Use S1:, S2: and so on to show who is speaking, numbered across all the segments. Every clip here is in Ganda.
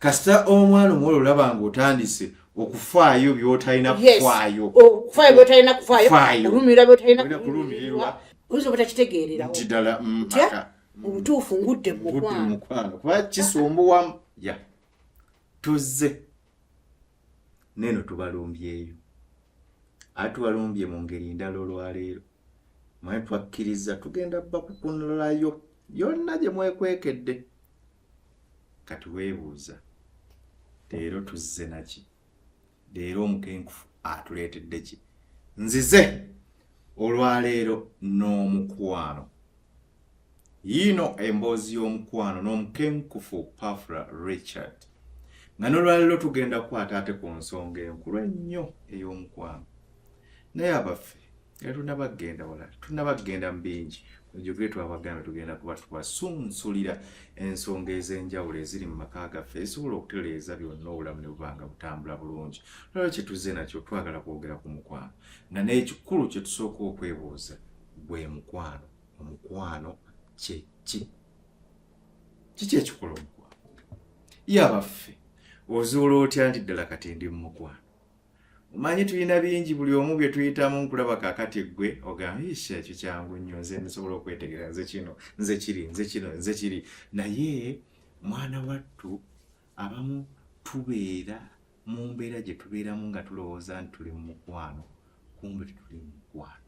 S1: kasita omwana omuwala olaba ng'otandise okufaayo by'otalina kufaayo
S2: okufaayo by'otalina kufaayo kulumira by'otalina
S1: kulumirirwa
S2: oyinza obutakitegeererawo
S1: nti ddala
S2: obutuufu ngudde mu
S1: mukwano kuba kisumbuwamu ya tuzze neno tubalumbyeyo ate tubalumbye mu ngeri ndala olwaleero mwe twakkiriza tugenda bakukunulayo yonna gye mwekwekedde kati weebuuza leero tuzze naki leero omukenkufu atuleetedde ki nzize olwaleero n'omukwano yiino emboozi y'omukwano n'omukenkufu Pafra Richard nga n'olwaleero tugenda kukwata ate ku nsonga enkulu ennyo ey'omukwano naye abaffe era tunabagenda wala tunabagenda mu bingi ojogere twabagambe tugenda kuba tubasunsulira ensonga ez'enjawulo eziri mu maka gaffe ezisobola okutereeza byonna obulamu ne bubanga butambula bulungi lwaliro kye tuzze nakyo twagala kwogera ku mukwano nga n'ekikulu kye tusooka okwebuuza gwe mukwano omukwano kye ki kiki ekikola omukwano ye abaffe ozuula otya nti ddala kati ndi mu mukwano omanyi tulina bingi buli omu bye tuyitamu nkulaba kaakati ggwe ogamba isha ekyo kyangu nnyo nze nsobola okwetegera nze kino nze kiri nze kino nze kiri naye mwana wattu abamu tubeera mu mbeera gye tubeeramu nga tulowooza nti tuli mu mukwano kumbe tetuli mu mukwano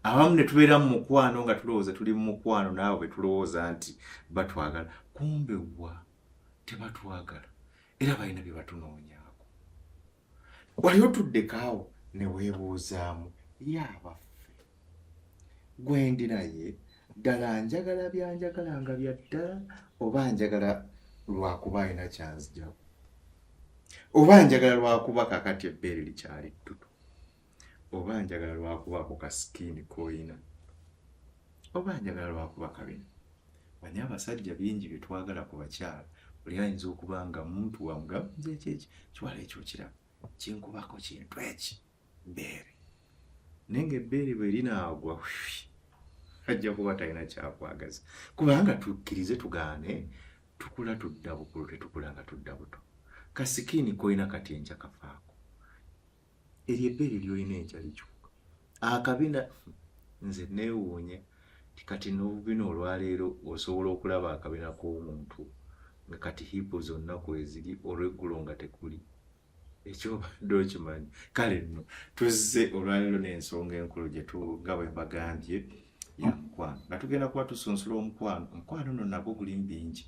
S1: abamu ne tubeera mu mukwano nga tulowooza tuli mu mukwano naawe bwe tulowooza nti batwagala kumbe wa tebatwagala era balina bye batunoonya wali otuddekaawo ne weebuuzaamu yaabaffe gwe ndi naye ddala njagala byanjagala nga bya ddala oba njagala lwakuba alina kyanzijako oba njagala lwakuba kakati ebbeere likyali ttutu oba njagala lwakuba ako kasikiini koyina oba njagala lwakuba kabina banye abasajja bingi bye twagala ku bakyala oli ayinza okuba nga muntu wamugamba nze ekyeki kiwala ekyo kiraba kinkubako kintu eki bbeere naye ng'ebbeere bwe linaagwa ajja kuba talina kyakwagaza kubanga tukkirize tugaane tukula tudda bukulu tetukula nga tudda buto kasikiini koyina kati enkya kafaako eryo ebbeere lyolina enkya likyuka akabina nze neewuunya kati n'obubina olwaleero osobola okulaba akabina k'omuntu nga kati hipo zonna kweziri olw'eggulo nga tekuli ekyobadde okimanyi kale nno tuzze olwaleero n'ensonga enkulu gye nga bwe mbagambye ya mukwano nga tugenda kuba tusunsula omukwano nno nagwo gulimu bingi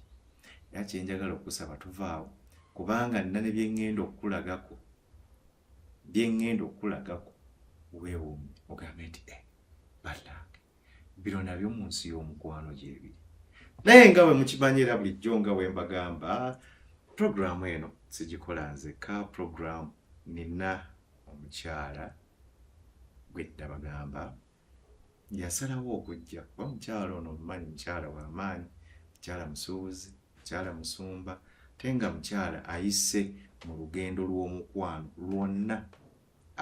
S1: era kyenjagala okusaba tuvaawo kubanga nina ne byeŋŋenda okukulagako weewuumye ogambe nti ballange bino nabyo mu nsi y'omukwano gyebiri naye nga bwe mukimanyi era bulijjo nga bwe mbagamba programu eno sigikola nzeka programu nina omukyala gwe ndabagamba yasalawo okujja kuba mukyala ono omumanyi mukyala w'amaanyi mukyala musuubuzi mukyala musumba te nga mukyala ayise mu lugendo lw'omukwano lwonna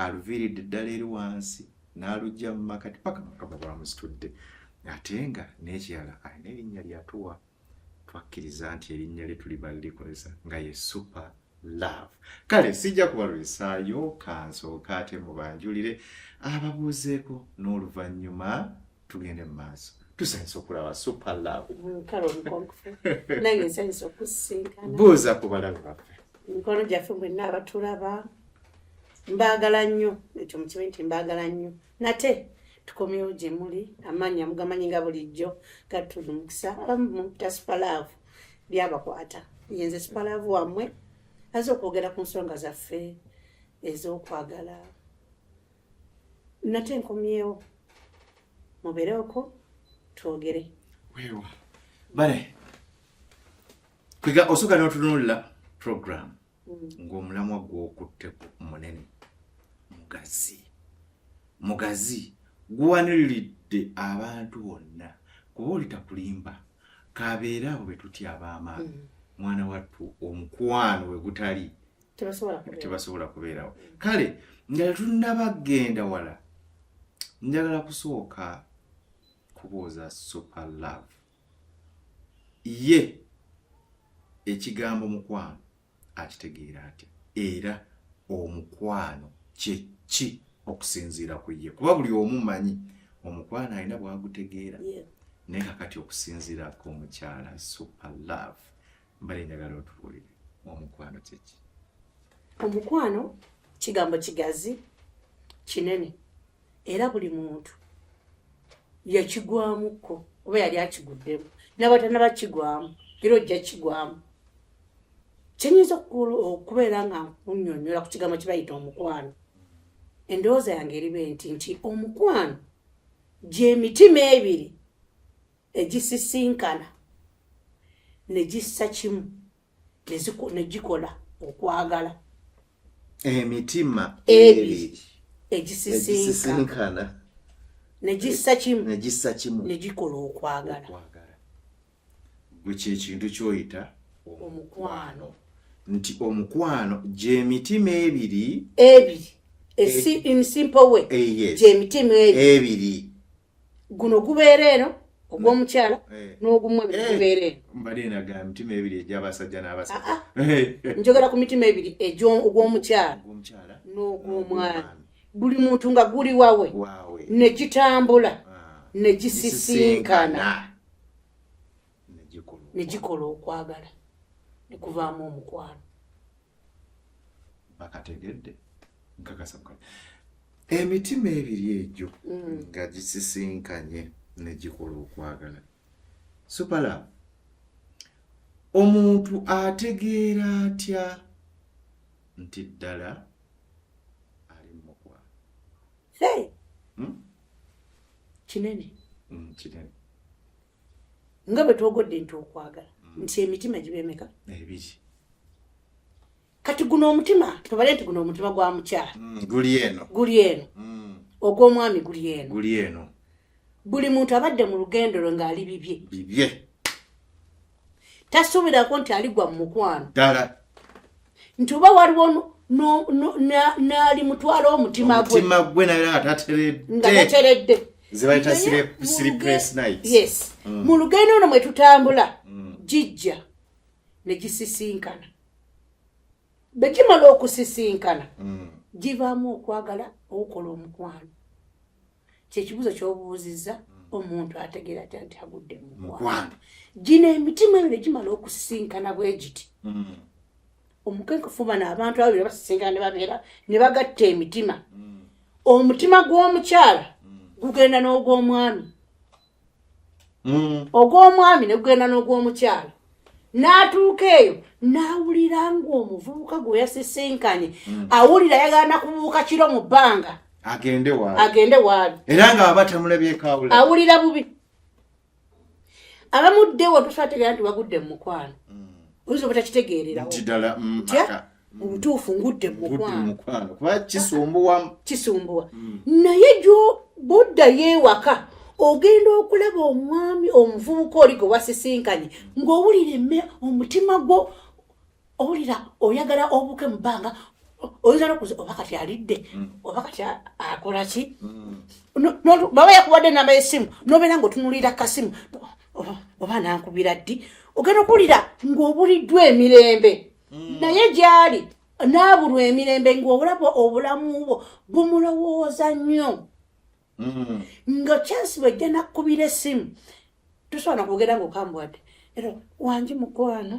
S1: aluviiridde ddala eri wansi n'alujja mu makati paka mukama bwamusitudde ate nga n'ekirala alina erinnya lyatuwa twakkiriza nti erinnya lye tuliba likozesa nga ye super love kale sijja kubalwisaayo kansooka ate mubanjulire ababuuzeeko n'oluvannyuma tugende mu maaso tusanyusa okulaba super love
S2: nange nsanyusa okusinkana
S1: buuza ku balabe baffe
S2: mikono gyaffe mwenna abatulaba mbaagala nnyo ekyo mukimanyi nti mbaagala nnyo nate tukomyewo gye muli amaanyi amugamanyi nga bulijjo gatuli mukisa abamuta supalaavu byabakwata yenze supalaavu wammwe aza okwogera ku nsonga zaffe ez'okwagala nate nkomyewo mubeerewoko twogere
S1: weewa bale kwiga osooka n'otunuulira program ng'omulamwa gw'okutte munene mugazi guwaniriridde abantu bonna kuba olitakulimba kabeera abo be tutya ab'amaanyi mwana wattu omukwano we gutali tebasobola kubeerawo kale nga tunnabagenda wala njagala kusooka kubuuza super love ye ekigambo mukwano akitegeera atya era omukwano ki okusinziira ku ye kuba buli omu manyi omukwano alina bwagutegeera naye kakati okusinziira ku omukyala super love mbale njagala otubuulire omukwano kyeki
S2: omukwano kigambo kigazi kinene era buli muntu yakigwamuko oba yali akiguddemu n'abatana bakigwamu era ojja kigwamu kyenyinza okubeera nga nkunyonyola ku kigambo kibayita omukwano endowooza yange eribe nti omukwano gy'emitima ebiri egisisinkana ne gissa kimu ne gikola okwagala
S1: emitima
S2: ebiri egisisinkana ne gissa kimu ne gikola okwagala
S1: gwe kyekintu kyoyita omukwano nti omukwano gy'emitima ebiri
S2: in simple way gy'emitima
S1: ebiri
S2: guno gubeera eno ogw'omukyala n'ogumu gubeera eno
S1: mbadde naga mitima ebiri egy'abasajja n'abasajja
S2: njogera ku mitima ebiri ogw'omukyala n'ogw'omwami buli muntu nga guli wawe ne gitambula ne gisisinkana ne gikola okwagala ne kuvaamu omukwano
S1: bakategedde nkakasa emitima ebiri egyo nga gisisinkanye ne gikola okwagala supala omuntu ategeera atya nti ddala ali mu mukwano
S2: kinene nga bwe twogodde nti okwagala nti emitima gibeemeka
S1: ebiri
S2: kati guno omutima tubale nti guno omutima gwa mukyala
S1: guli eno
S2: ogw'omwami guli
S1: eno
S2: buli muntu abadde mu lugendo lwe ng'ali bibye tasuubirako nti aligwa mu mukwano
S1: ddala
S2: nti oba waliwo n'ali mutwala omutima
S1: gwe naye
S2: nga tateredde
S1: zibayita sleepless nights
S2: yes mu lugendo ono mwe tutambula gijja ne gisisinkana bwe gimala okusisinkana givaamu okwagala okukola omukwano kyekibuuzo ky'obuuzizza omuntu ategeera atya nti agudde mu mukwano gino emitima ebyo ne gimala okusisinkana bwe giti omukenkufu bano abantu ababiri basisinkana ne babeera ne bagatta emitima omutima gw'omukyala gugenda n'ogw'omwami ogw'omwami ne gugenda n'ogw'omukyala n'atuuka eyo n'awulira ng'omuvubuka gwe yasisinkanye awulira yagala kubuuka kiro mu bbanga agende waali
S1: era nga baba tamulabyeko
S2: awulira bubi abamuddewo tosategeera nti wagudde mu mukwano oyinza obutakitegeererawo obutuufu ngudde mu mukwano
S1: kuba
S2: kisumbuwa naye bw'oddayo ewaka ogenda okulaba omwami omuvubuka oli gwe wasisinkanye ng'owulira omutima gwo owulira oyagala obuuke mu bbanga oyinza n'okuza oba kati alidde oba kati akola ki baba yakuwadde enamba y'essimu n'obeera ng'otunuulira kasimu oba nankubira ddi ogenda okuwulira ng'obuliddwa emirembe naye gy'ali n'abulwa emirembe ng'olaba obulamu bwo bumulowooza nnyo nga chansi bwejja nakkubira essimu tosobola nakugenda ng'okambwadde era wangi mukwano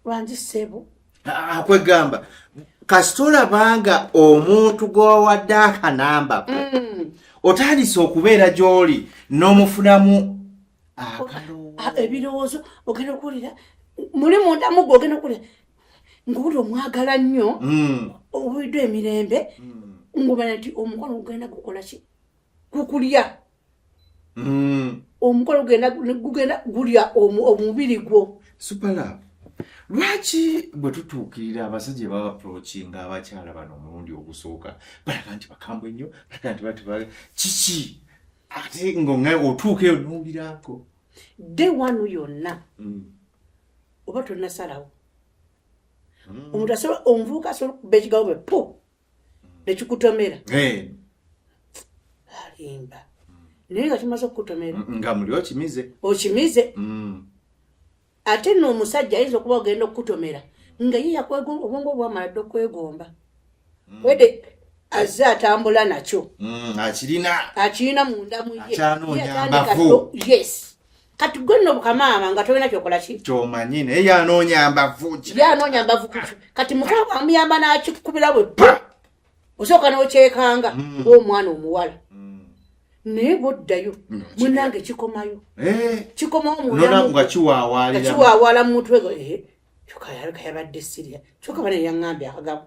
S2: wangi ssebo
S1: akwegamba kasita olabanga omuntu gwowadde akanamba otandise okubeera gy'oli n'omufunamu
S2: ebirowoozo ogenda okuwulira muli mundamu gwe ogenda okuwulira ng'oli omwagala nnyo obuliddwa emirembe ng'omanya nti omukwano gugenda gukola ki kukulya omukolo gugenda gulya omubiri gwo
S1: supala lwaki bwe tutuukirira abasajja baba approachinga abakyala bano omulundi ogusooka balaga nti bakambwe nnyo balaga nti kiki ate nga otuuka eyo n'owulirako
S2: day one yonna oba tonnasalawo omuntu asobola omuvubuka asobola okuba ekigawo bwe pu nekikutomera alimba naye nga kimaze okukutomera
S1: nga muli okimize
S2: ate nno omusajja ayinza okuba ogenda okukutomera nga ye yakwegomba obwongo bwamala dde okwegomba wede azze atambula nakyo akirina munda mu ye yes kati gwe nno bukamaama nga tolina kyokola ki
S1: kyomanyi naye yanoonya mbavu
S2: kati mukama bamuyamba n'akikubira bwe pa osooka n'okyekanga ng'omwana omuwala naye bwoddayo munange kikomayo kikomawo
S1: nga
S2: kiwaawala mu mutwe gwe kyokayaleka yabadde siriya kyoka bane yaŋŋambye akagabo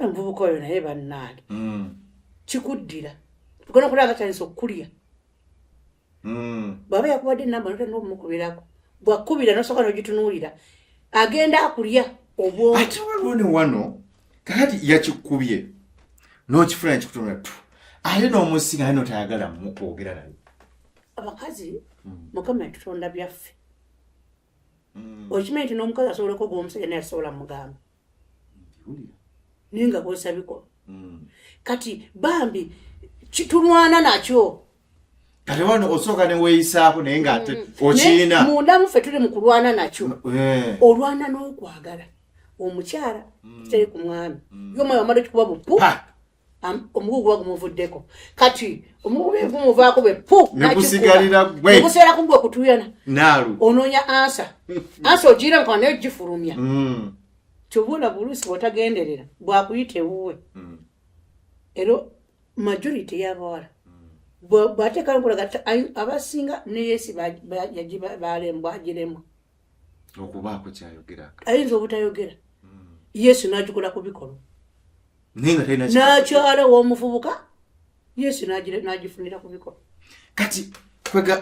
S2: envubuka oyo naye bannange kikuddira tugenda kulaba kyalisa okukulya bwaba yakubadde enamba notenda okumukubirako bwakubira nosooka n'ogitunuulira agenda akulya obwongo
S1: ate waliwo ne wano kakati yakikubye n'okifuna nekikutunula tu ate n'omusinga naye notayagala kwogera naye
S2: abakazi mukama yatutonda byaffe okimanyi nti n'omukazi asobola okwoga omusajja naye asobola mugamba naye nga kozesa bikola kati bambi kitulwana nakyo
S1: kati wano osooka ne weeyisaako naye ng'ate okirina
S2: munda muffe tuli mu kulwana nakyo olwana n'okwagala omukyala kitali ku mwami yomwoyo amala okikuba bupu omugugu guba gumuvuddeko kati omugugu gumuvaako bwe pu
S1: nekusigalira gwe
S2: neguseeraku gwe okutuyana
S1: naalu
S2: onoonya ansa ogiira nkana naye gifulumya kyobula buluusi bw'otagenderera bwakuyita ewuwe era majority y'abawala bw'ateekayo nkulaga abasinga ne Yesu balembwa agirema
S1: okubaako kyayogera
S2: ayinza obutayogera Yesu n'agikola ku bikolo
S1: ninga
S2: n'akyala w'omuvubuka Yesu n'agifunira ku bikolo
S1: kati kwega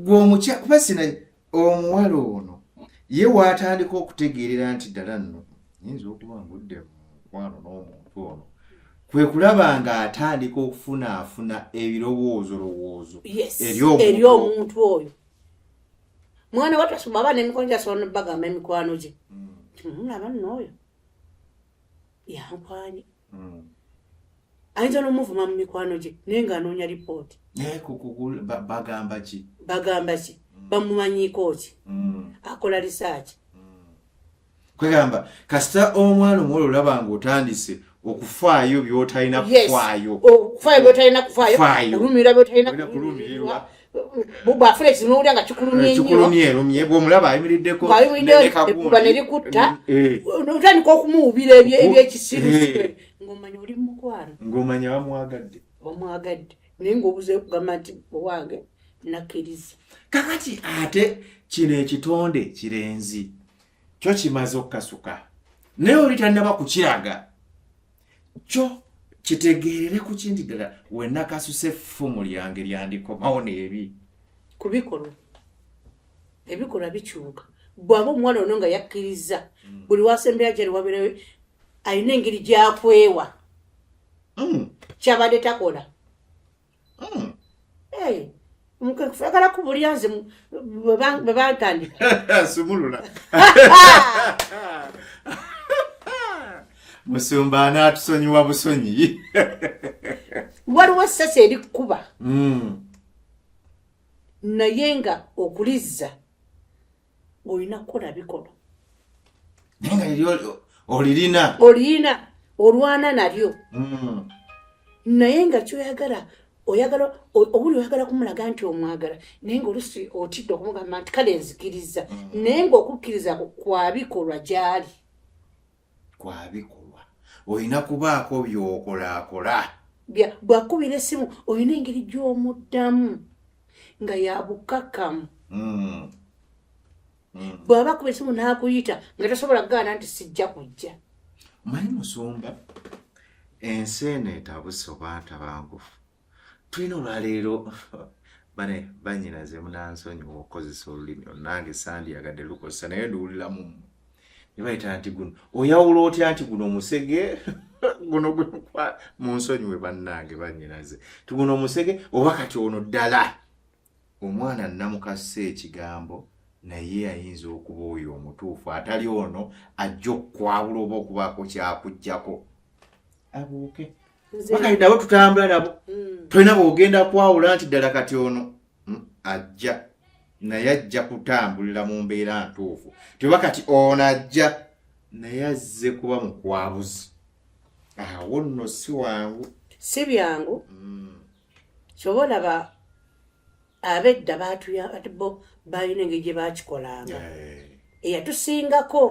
S1: gw'omukya kuba sina omuwala ono ye waatandika okutegeerera nti ddala nno nyinza okuba ngudde mu mukwano n'omuntu ono kwe kulaba ng'atandika okufunaafuna ebirowoozo
S2: eri omuntu oyo mwana watasoma abaana emikono gyasobola bagamba emikwano gye mulaba nno oyo yankwanye ayinza n'omuvuma mu mikwano gye naye ng'anoonya lipooti
S1: bagamba ki
S2: bamumanyiiko ki akola risaaki
S1: kwegamba kasita omwana omuwala olaba ng'otandise okufaayo by'otalina kufaayo
S2: okufaayo by'otalina kufaayo olumira by'otalina kulumirwa bw'afuna ekizibu n'owulira nga
S1: kikulumye bw'omulaba ayimiriddeko
S2: ekuba ne likutta otandika okumuwubira ebyekisiru ng'omanya oli mukwano
S1: ng'omanya
S2: wamwagadde naye ng'obuze okugamba nti owange nakkiriza
S1: kakati ate kino ekitonde kirenzi kyo kimaze okukasuka naye oli tannaba kukiraga kyo kitegeerere ku kindi ddala wenna kasuse effumu lyange lyandikomawo n'ebi
S2: ku ebikolwa bikyuka bw'aba omuwala ono nga yakkiriza buli wasembera gyali wabeerewo alina engeri gyakwewa kyabadde takola fagala ku bulyanzi bwe batandika
S1: sumulula musumba anaatusonyiwa busonyi
S2: waliwo essasa erikuba naye nga okulizza olina kukola bikolwa
S1: naye nga olirina
S2: olwana nalyo naye nga kyoyagala obuli oyagala kumulaga nti omwagala naye nga olusi otidde okumugamba nti kale nzikiriza naye nga okukkiriza kwa bikolwa gyali
S1: olina kubaako by'okolaakola
S2: bwakubira essimu olina engeri gy'omuddamu nga yabukakamu bw'aba kuba essimu n'akuyita nga tosobola kugaana nti sijja kujja
S1: manyi musumba ensi eno etabuse oba ntabangufu tulina olwaleero banyinaze munansonyiwa okukozesa olulimi nange sandyagadde lukozesa naye nduwuliramu nebayita nti guno oyawula otya nti guno omusege guno mu nsonyiwe bannange banyinaze tiguno omusege oba kati ono ddala omwana namukassa ekigambo naye ayinza okuba oyo omutuufu atali ono ajja okukwabula oba okubaako kyakuggyako abuuke bakali nabo tutambula nabo tolina bwogenda kwawula nti ddala kati ono ajja naye ajja kutambulira mu mbeera ntuufu teba kati ono ajja naye azze kuba mukwabuzi awo nno si wangu
S2: si byangu kyoba olaba abedda bo balina engeri gye bakikolanga eyatusingako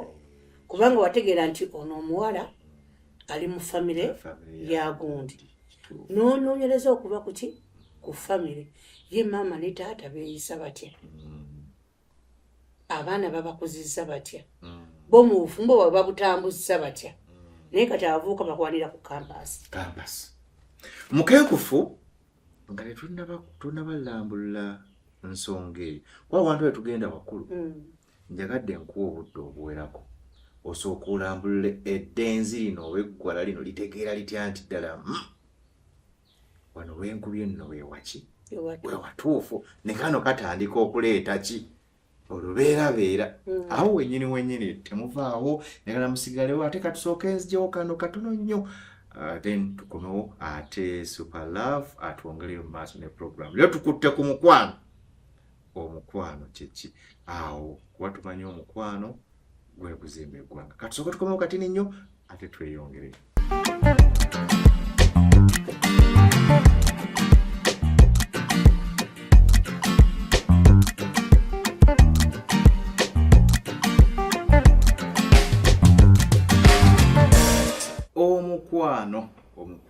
S2: kubanga wategeera nti ono omuwala ali mu famire ya gundi nonoonyereza okuba kuki ku famire ye maama ne taata beeyisa batya abaana babakuzizza batya bo mu bufumbo bwe babutambuzza batya naye kati abavubuka bakwanira ku kampasi
S1: mukenkufu nga tetunnabalambulula nsonga eyo kuba abantu bwe tugenda wakkulu njagadde nkuwa obudde obuwerako osooka olambulule eddenzi lino oba eggwala lino litegeera litya nti ddala wano wenkubye nno wewaki wewatuufu ne kano katandika okuleeta ki olubeerabeera awo wenyini temuvaawo negala musigalewo ate katusooka enzigyewo kano katono nnyo then tukomewo ate Super Love atwongereyo mu maaso ne program lero tukutte ku mukwano omukwano kyeki awo kuba tumanyi omukwano gwe kuzimba eggwanga katusooka tukomewo katini nnyo ate tweyongereyo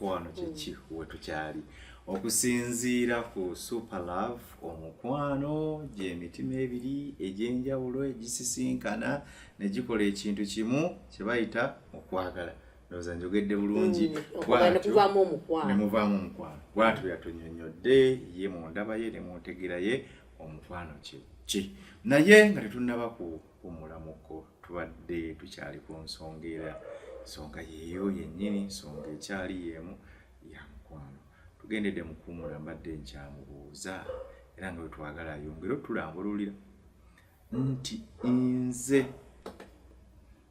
S1: omukwano kyeki wetukyali okusinziira ku Super Love omukwano gy'emitima ebiri egy'enjawulo egisisinkana ne gikola ekintu kimu kye bayita okwagala ndowooza njogedde bulungi ne muvaamu omukwano bw'atyo yatunnyonnyodde ye mu ndaba ye ne mu ntegera ye omukwano ki naye nga tetunnaba kuwummulamuko tubadde tukyali ku nsonga yeeyo yennyini nsonga ekyali yeemu ya mukwano tugendedde mu kuwummula mbadde nkyamubuuza era nga wetwagala ayongere otulambululira nti nze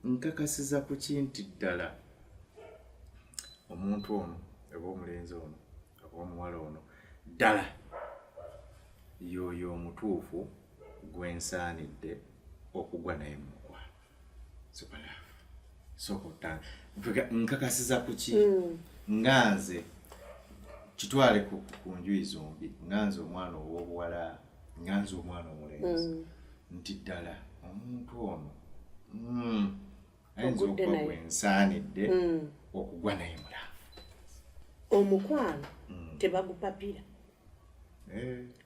S1: nkakasiza ku kinti ddala omuntu ono oba omulenzi ono oba omuwala ono ddala yoyo omutuufu gwensaanidde okugwa naye mu mukwano Super Love sokota nkakasiza ku ki nga nze kitwale ku njuyi zombi nga nze omwana ow'obuwala nga nze omwana omulenzi nti ddala omuntu ono ayinza okuba gwensaanidde okugwa naye mulaavu
S2: omukwano tebagupapira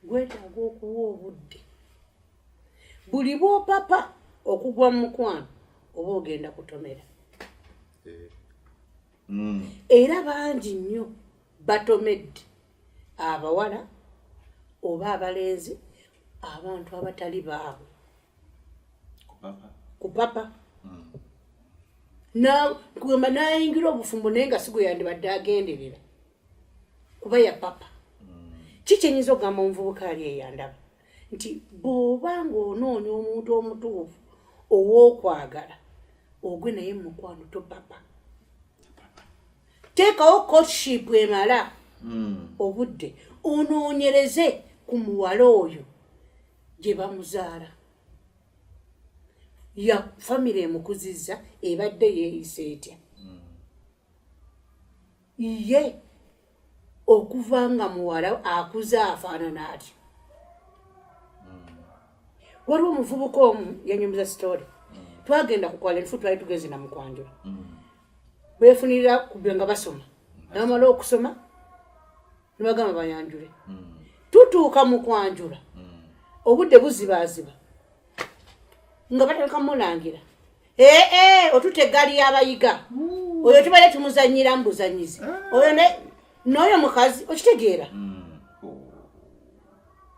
S2: gwetaaga okuwa obudde buli bwopapa okugwa mu mukwano oba ogenda kutomera era bangi nnyo batomedde abawala oba abalenzi abantu abatali baabwe kupapa kugamba nayingira obufumbo naye nga sigwe yandibadde agenderera kuba ya papa kikyenyinza okugamba omuvubuka ali eyandaba nti bw'obanga onoonya omuntu omutuufu ow'okwagala ogwe naye mukwano topapa teekawo courtship emala obudde onoonyereze ku muwala oyo gye bamuzaala ya famire emukuzizza ebadde yeeyisa etya ye okuva nga muwala akuze afaanana atyo waliwo omuvubuka omu yanyumiza story twagenda kukwala enfu twali tugeze na mukwanjula beefunirira kubbe nga basoma nabamala okusoma nebagamba bayanjule tutuuka mu kwanjula obudde buzibaaziba nga batandika mulangira otutegali y'abayiga oyo tubale tumuzanyira mu buzanyizi oyo n'oyo mukazi okitegeera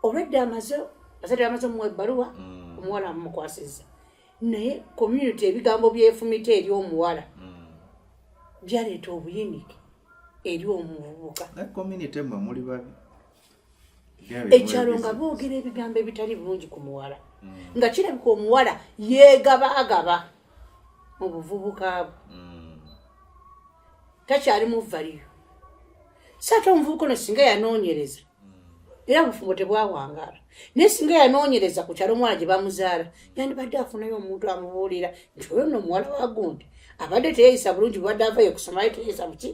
S2: olwedde basatu amaze omuwa ebbaluwa omuwala amukwasizza naye community ebigambo byefumita eri omuwala byaleeta obuyinike eri omuvubuka ekyalo nga boogera ebigambo ebitali bulungi ku muwala nga kirabika omuwala yeegabaagaba mu buvubuka bwe takyali mu valiyo saate omuvubuka ono singa yanoonyereza era bufumbo tebwawangala naye singa yanoonyereza ku kyalo omwana gye bamuzaala yandibadde afunayo omuntu amubuulira nti oyo nno omuwala wa gundi abadde teyeyisa bulungi bwebadde avayo kusomayo teyeyisa muki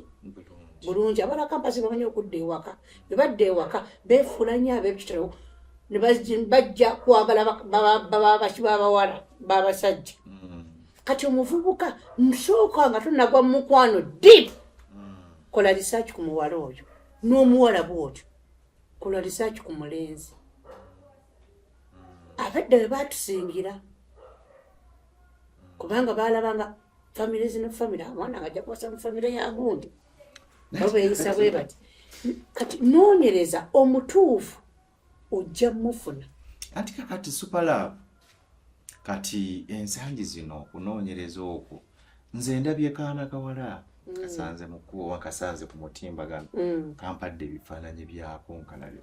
S2: bulungi abala kampasi bamanyi okudda ewaka bwe badda ewaka beefuula nnyo ab'ekitalo ne bajja kwagala babawala babasajja kati omuvubuka nsooka nga tonagwa mu mukwano deep kola research ku muwala oyo n'omuwala bwotyo kola research ku mulenzi abadde bwe batusingira kubanga balabanga famire zino famire omwana nga ajja kuwasa mu famire ya gundi babeeyisa bwe bati kati noonyereza omutuufu ojja mufuna
S1: anti kakati superlove kati ensangi zino okunoonyereza okwo nze ndabye kaana kawala kasanze mu kkubo wakasanze ku mutimbagano kampadde ebifaananyi byako nkalabyo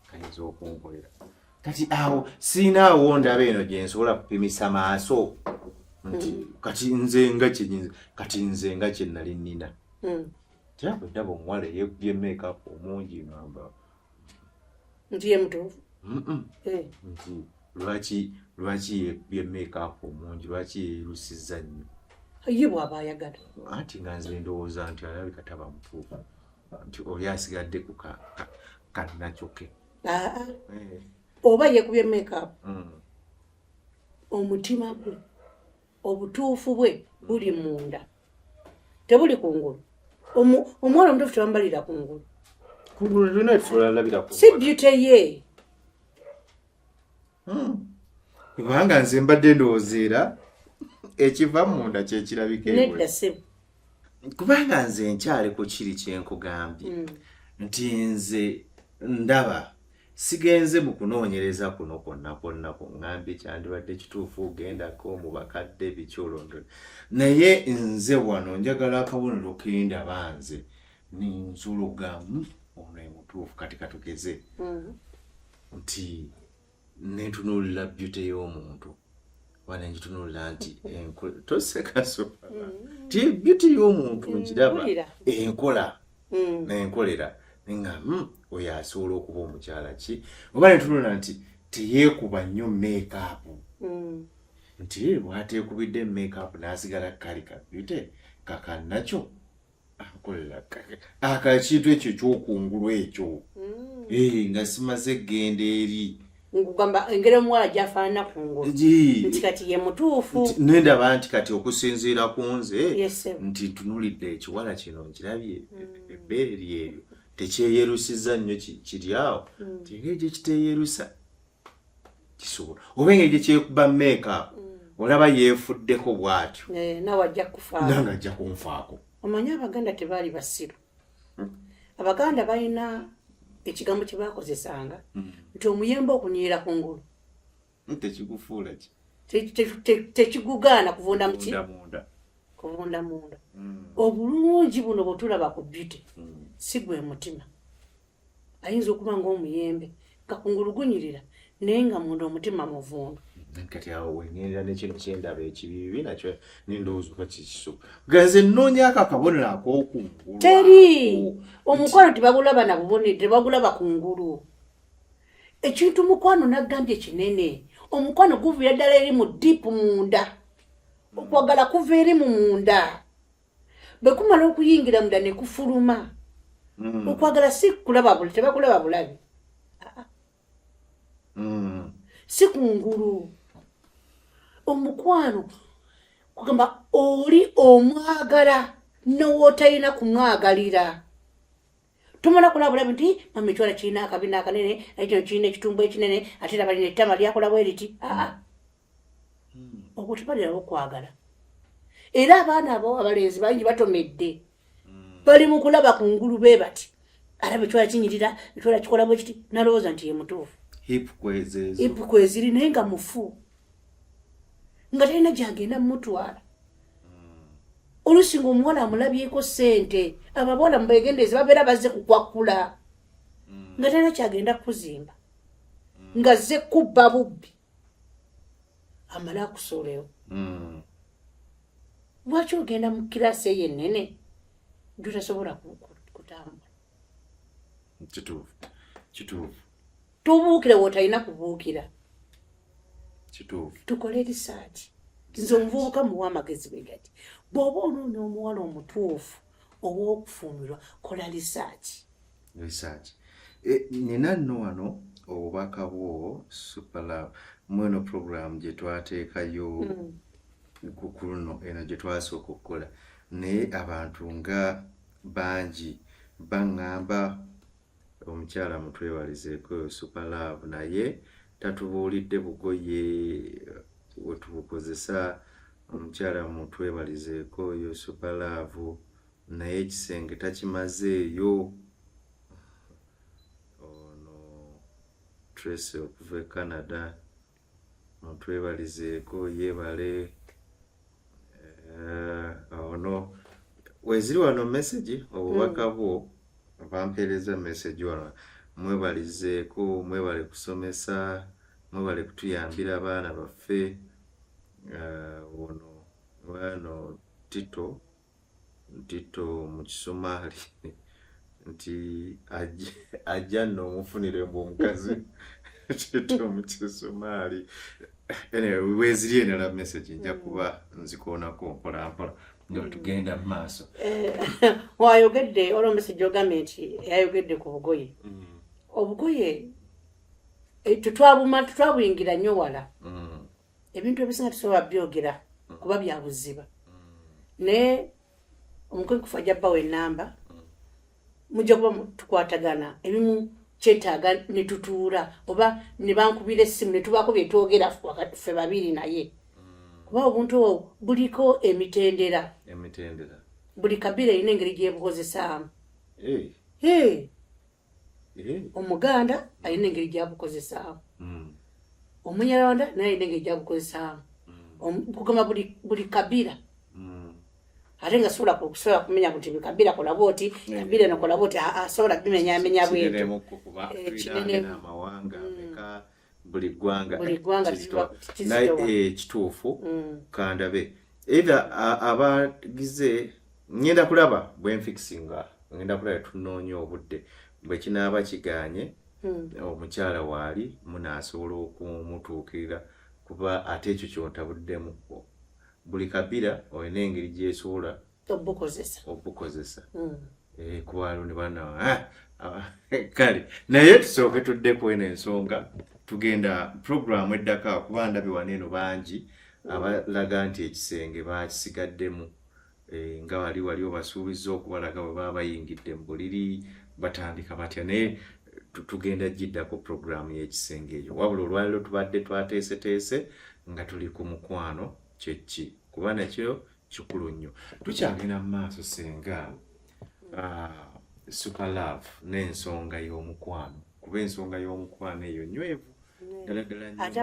S1: kayinza okunkolera kati awo siinaawo ndaba eno gye nsobola kupimisa maaso nti kati nze nga kyenyinza kati nze nga kye nali nnina tyabwe ndaba omuwala eyekubye makeup omungi ngamba
S2: nti ye mutuufu
S1: nti lwaki yekubye makeup omungi lwaki yeerusizza nnyo
S2: ye bw'aba ayagala
S1: anti nga nze ndowooza nti alabika taba mutuufu nti oli asigadde ku kanakyo ke
S2: oba yekubye makeup omutima gwe obutuufu bwe buli munda tebuli kungulu omwana omutuufu tebambalira kungulu
S1: kungulu tulina tulalabira
S2: si beauty ye
S1: kubanga nze mbadde ndowoozeera ekiva munda kyekirabika
S2: nedda sebo
S1: kubanga nze nkyaleko kiri kyenkugambye nti nze ndaba sigenze mu kunoonyereza kuno kwonna kuŋŋambye kyandibadde kituufu ogendako mu bakadde bikyolondole naye nze wano njagala akabonero kendaba nze ninzulugamu ono emutuufu kati katugeze nti nentunuulira beauty y'omuntu wana njitunulira nti tosekasopa ti beauty y'omuntu nkiraba enkola n'enkolera nga oyo asobola okuba omukyala ki oba netunula nti teyeekuba nnyo makeup nti bwateekubidde makeup n'asigala kali ka beauty kakannakyo akolera akakintu ekyo kyokungulu ekyo nga simaze genda eri
S2: ngugamba engeri omuwala gyafaanana kungulu nti kati ye mutuufu
S1: nendaba nti kati okusinziira ku nze nti ntunulidde ekiwala kino nkirabye ebbeere lyeryo tekyeyerusizza nnyo kiri awo tinga egyo kiteeyerusa kisobola oba engeri gye kyekuba makeup olaba yeefuddeko bw'atyo
S2: nawe ajja kufaako
S1: nange ajja kunfaako
S2: omanyi abaganda tebaali basiru abaganda balina ekigambo kye bakozesanga nti omuyembe okunyira kungulu
S1: tekigufuula ki
S2: tekigugaana kuvunda muki kuvunda munda obulungi buno bwetulaba ku beauty si gwe mutima ayinza okuba ngaomuyembe kakungulu gunyirira naye nga munda omutima muvundu
S1: kati awo wengendera nekino kyendaba ekibibi nakyo nendowooza oba kikisobola ganze nnoonya ako akabonero ak'okungulu
S2: teri omukwano tebagulaba na bubonero tebagulaba kungulu ekintu mukwano naggambye kinene omukwano guviira ddala eri mu diipu munda okwagala kuva eri mu munda bwe kumala okuyingira munda ne kufuluma okwagala si kulaba bulabi tebakulaba bulabi si kungulu omukwano kugamba oli omwagala n'owootalina kumwagalira tomala kulaba bulabi nti mama ekiwala kirina akabina akanene nakino kirina ekitumbu ekinene ate era balina ettama lyakola bwe riti obwo tebalirawo okwagala era abaana abo abalenzi bangi batomedde bali mu kulaba kungulu bee bati alaba ekiwala kinyirira ekiwala kikola bwe kiti nalowooza nti ye mutuufu hipu kweziri naye nga mufu nga talina gyagenda mumutwala olusinga omuwala amulabyeko ssente ababona mubegendezi babeera bazze kukwakula nga talina kyagenda kuzimba nga zze kubba bubbi amale akusuulewo lwaki ogenda mu kirasi eyo ennene gyotasobola kutambula
S1: kituufu
S2: tubuukire wotalina kubuukira
S1: kituufu
S2: tukole research nze omuvubuka muwa amagezi bwe gati bw'oba onoonya omuwala omutuufu ow'okufumbirwa kola research
S1: nina nno wano obubaka bwo Superlove mweno program gye twateekayo ku luno eno gye twasooka okukola naye abantu nga bangi baŋŋamba omukyala mutwewalizeeko Superlove naye tatubuulidde bugoye wetubukozesa omukyala mutwewalizeeko oyo Superlove naye ekisenge takimazeeyo Tracy okuva e Canada mutwebalizeeko yeebale ono weziri wano message obubaka bwo bampeereza message wano mwebalizeeko mwebale kusomesa mwebale kutuyambira abaana baffe wano Tito mu Kisomaali nti ajja nno omufunire omukazi Tito mu Kisomaali anyway weziri enala message nja kuba nzikoonako mpolampola nga tugenda mu maaso
S2: wayogedde olwo message ogambye nti yayogedde ku bugoye obugoye tutwabuyingira nnyo wala ebintu ebisinga tusobola byogera kuba byabuziba naye omukozi kufa jabbawo ennamba mujja kuba tukwatagana ebimu kyetaaga ne tutuula oba ne bankubira essimu ne tubaako bye twogera ffe babiri naye kuba obuntu obwo buliko emitendera buli kabira erina engeri gyebukozesaamu omuganda alina engeri gyabukozesaamu omunyarwanda naye alina engeri gyabukozesaamu kugamba buli kabira ate nga sobola kumenya kuti kabira kolaba oti kabira nokolaba oti asobola bimenyamenya bwetu
S1: amawanga meka buli ggwanga kituufu kandabe either abagize ngenda kulaba bwenfikisinga ngenda kulaba tunoonya obudde bwe kinaaba kiganye omukyala waali munaasobola okumutuukirira kuba ate ekyo kyontabuddemu buli kabira olina engeri gyesobola obukozesa kuba lundi bana kale naye tusooke tuddeku eno ensonga tugenda programu eddaka kuba ndabye wano eno bangi abalaga nti ekisenge bakisigaddemu nga wali obasuubiza okubalaga bwe baba bayingidde mu buliri batandika batya naye tugenda giddako programu y'ekisenge eyo wabula olwaliro tubadde twateeseteese nga tuli ku mukwano kyeki kuba nakyo kikulu nnyo tukyagenda mu maaso senga Superlove n'ensonga y'omukwano kuba ensonga y'omukwano eyo nywevu ddala nnyo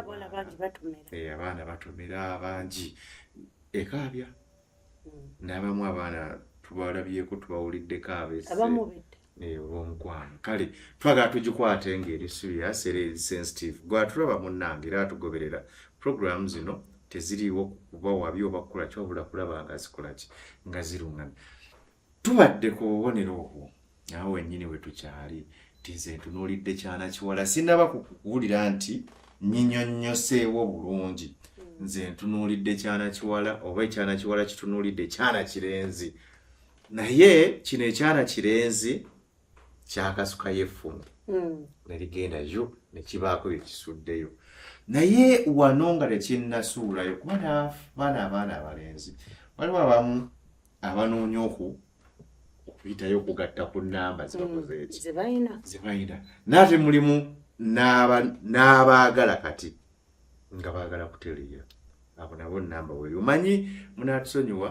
S1: abaana batomera bangi ekaabya n'abamu abaana tubalabyeko tubawuliddeko olw'omukwano kale twagala tugikwate ng'eri serious era sensitive gwatulaba munnange era atugoberera programu zino teziriiwo kuba wabi oba kukola kyobula kulaba nga zikolaki nga ziruŋŋamye tubadde ku bubonero obwo awo wennyini we tukyali tize ntunuulidde kyana kiwala sinaba kukuwulira nti nyinyonnyoseewo bulungi nze ntunuulidde kyana kiwala oba ekyana kiwala kitunuulidde kyana kirenzi naye kino ekyana kirenzi kyakasuka yeffumu nerigenda yo nekibaako ekisuddeyo naye wano nga tekinnasuulayo kuba abaana abalenzi waliwo abamu abanoonya okuyitayo okugatta ku nnamba zibakoze eki zebayina naate mulimu n'abaagala kati nga baagala kutereera abo nabo nnamba weri omanyi munaatusonyiwa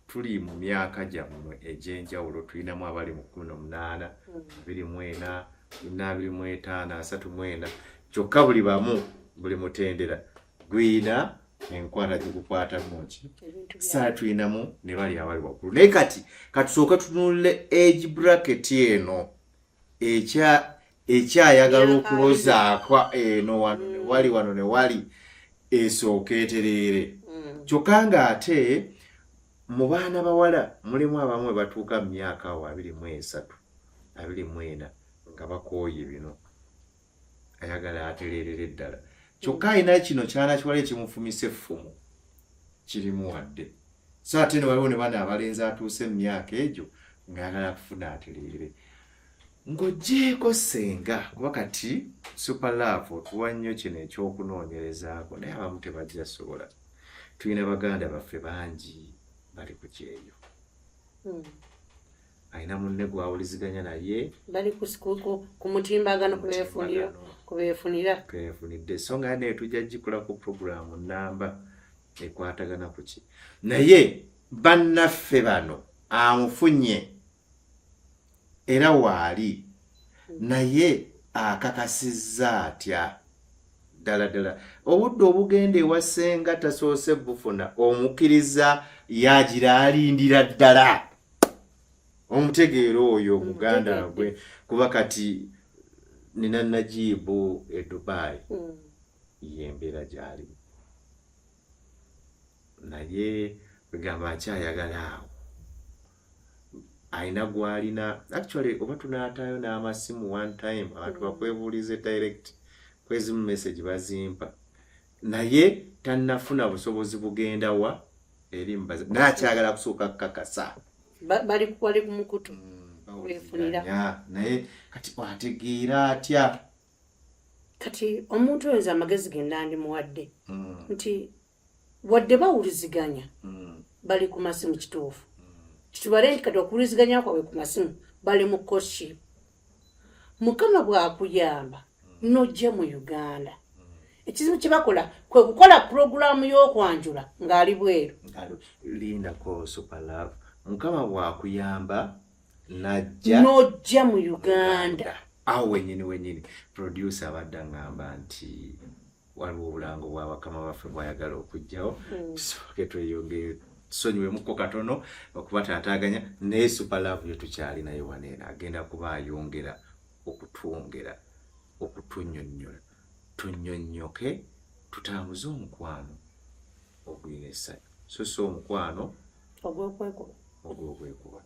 S1: tuli mu myaka gyammwe egy'enjawulo tulinamu abali mu 18 24 25 34 kyokka buli bamu buli mutendera gwina enkwata gikukwata munki saa tulinamu ne bali abali waggulu naye kati katusooka tutunulire age bracket eno ekyayagala okulozaakwa eno wano ne wali esooka etereere kyokka ng'ate mu baana bawala mulimu abamu batuuka mu myaka awo 23 24 nga bakooye bino ayagala atereerere ddala kyokka ayina kino kyanakiwala kimufumisa effumu kirimu wadde so ate ne waliwo ne bana abalenzi atuuse mu myaka egyo ng'ayagala kufuna atereerere ng'oggyeko senga kuba kati Super Love otuwa nnyo kino ekyokunoonyerezaako naye abamu tebajja sobola tulina baganda baffe bangi bali ku kyeyo alina munne gwawuliziganya naye
S2: bali ku mutimbagano
S1: kwefunidde so nga naye tujja gikola ku puroguramu namba ekwatagana ku ki naye bannaffe bano amufunye era waali naye akakasizza atya ddala obudde obugenda ewa ssenga tasoose bufuna omukkiriza yagira alindira ddala omutegeera oyo omuganda gwe kuba kati nina Najibu e Dubai yembeera gyali naye egamba akyayagala awo alina gwalina actually oba tunaataayo n'amasimu one time abantu bakwebuulize direct kwezimu message bazimpa naye tannafuna busobozi bugenda wa eri mbaza naakyagala kusooka kukakasa
S2: bali ku mukutu wefunira
S1: naye kati wategeera atya
S2: kati omuntu oyo amagezi genda ndimuwadde nti wadde bawuliziganya bali ku masimu kituufu kitubale nti kati okuwuliziganya kwabwe ku masimu bali mu courtship mukama bwakuyamba nojje mu Uganda ekizibu kye bakola kwe kukola puroguramu y'okwanjula ng'ali bweru
S1: lindako Super Love mukama bwakuyamba
S2: nojja mu Uganda
S1: awo wenyini producer abadde aŋŋamba nti waliwo obulango bwa bakama baffe bwayagala okujjawo tusooke tweyongere tusonyiwemuko katono okuba taataaganya naye Super Love yo tukyali naye waneena agenda kuba ayongera okutwongera okutunnyonnyola tunnyonnyoke tutambuze omukwano ogulina essanyu so omukwano ogw'okwekuba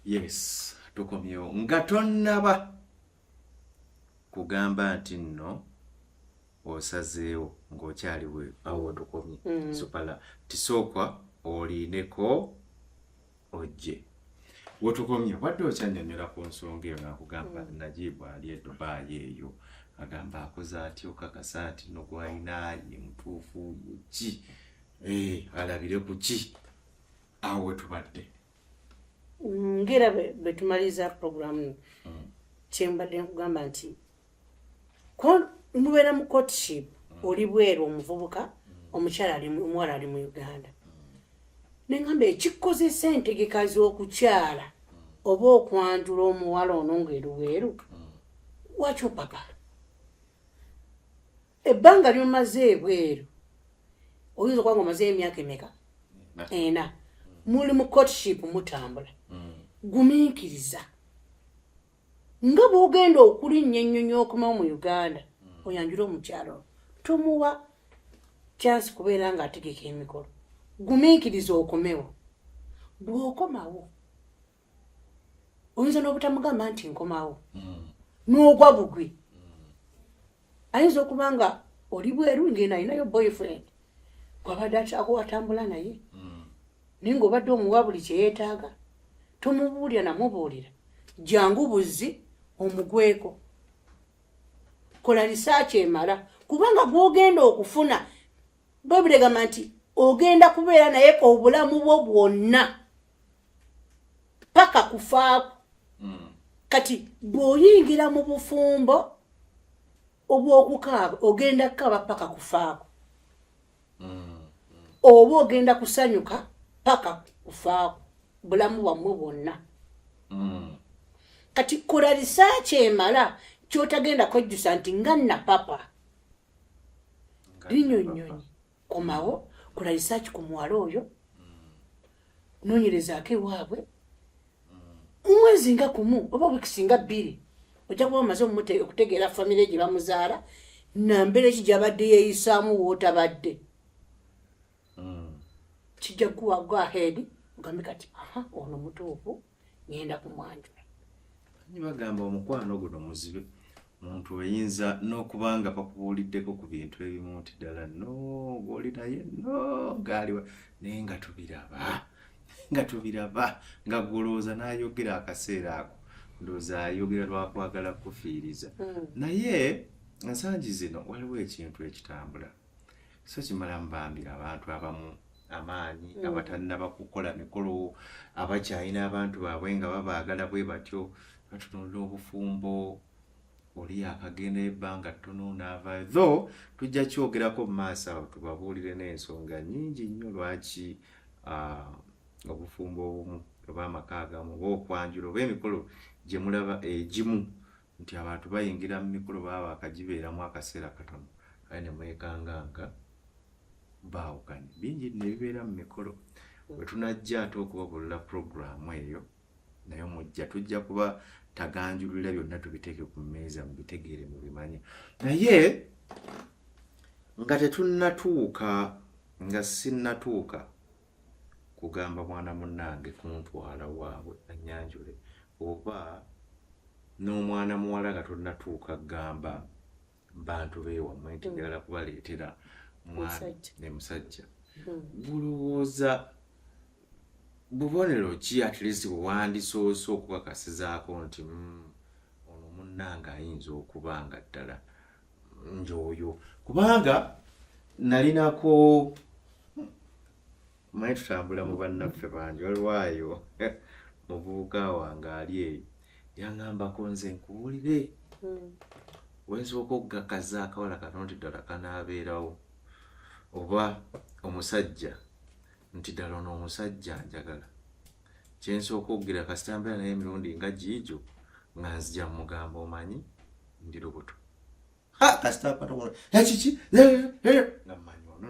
S1: Yes, tukomyewo nga tonnaba kugamba nti nno osazeewo ng'okyaliwe awo tukomye supala tisooka oliineko ojje wetukomye wadde okyannyonnyola ku nsonga eyo nakugamba Najibu ali e Dubai eyo agamba akoze atya okakasa nti no gwalinaye mutuufu ki alabire ku ki awo wetubadde
S2: ngera betumaliza programu kyembadde nkugamba nti mubeera mu courtship oli bweru omuvubuka omuwala ali mu Uganda neŋŋamba ekikozesa entegeka z'okukyala oba okwanjula omuwala ono ng'eruweeru wakyo papa ebbanga lyomaze ebweru oyinza okuba nga omazeyo emyaka emeka 4 muli mu courtship mutambula gumiikiriza nga bw'ogenda okulinnya ennyonyi okumawo mu Uganda oyanjula omukyalo tomuwa chance kubeera nga ategeka emikolo gumiikiriza okomewo bw'okomawo oyinza n'obutamugamba nti nkomawo n'ogwa bugwi ayinza okuba nga oli bweru ngenda alinayo boyfriend gwabadde watambula naye naye ng'obadde omuwa buli kyeyeetaaga tomubuulira namubuulira jangu buzzi omugweko kola risaaki emala kubanga gw'ogenda okufuna babiregama nti ogenda kubeera naye obulamu bwo bwonna paka kufaako kati bw'oyingira mu bufumbo obw'okukaaba ogenda kukaba paka kufaako oba ogenda kusanyuka paka kufaako bulamu bwammwe bwonna kati kola risaaki emala kyotagenda kwejjusa nti nga nna papa linyonyonyi komawo kola risaaki ku muwala oyo noonyerezaako ewaabwe omwezi nga kumu oba wiikisi nga 2 ojja kuba omaze okutegeera famire gye bamuzaala nambere ki gyabadde yeeyisaamu wootabadde kijja kuwa ahead ogambe kati ono mutuufu ngenda kumwanjula
S1: bagamba omukwano guno muzibe muntu oyinza n'okubanga bakubuuliddeko ku bintu ebimu nti ddala no gw'oli naye no gaaliwa naye nga tubiraba nga gwolowooza n'ayogera akaseera ako ndowooza ayogera lwakwagala kufiiriza naye ensangi zino waliwo ekintu ekitambula so kimala mubambira abantu abamu amaanyi abatannaba kukola mikolo abakyalina abantu baabwe nga babaagala bwe batyo batutunula obufumbo oli akagenda ebbanga ttono n'avaayo tho tujja kyogerako mu maaso awo tubabuulire n'ensonga nnyingi nnyo lwaki obufumbo obumu oba amaka agamu oba okwanjula oba emikolo gye mulaba egimu nti abantu bayingira mu mikolo baba akagibeeramu akaseera katono kale ne mwekanga nga baawukanye bingi nebibeera mu mikolo bwe tunajja ate okubabulira puroguramu eyo naye mujja tujja kuba taganjulira byonna tubiteeke ku mmeeza mubitegeere mubimanye naye nga tetunnatuuka nga sinnatuuka kugamba mwana munnange kuntwala waabwe annyanjule oba n'omwana muwala nga tonnatuuka kugamba bantu beewammwe nti njagala kubaleetera mwana ne musajja bulowooza bubonero ki at least bwewandisoose okukakasizaako nti ono munnange ayinza okuba nga ddala njoyo kubanga nalinako manyi tutambula mu bannaffe bangi olwayo muvubuka wange ali eyo yaŋŋambako nze nkuwulire wensooka okugakaza akawala kano nti ddala kanaabeerawo oba omusajja nti ddala ono omusajja njagala kyensooka okugira kasitambula naye emirundi nga giijo nga nzija mugamba omanyi ndi lubuto kasitapatokiki nga mmanyi ono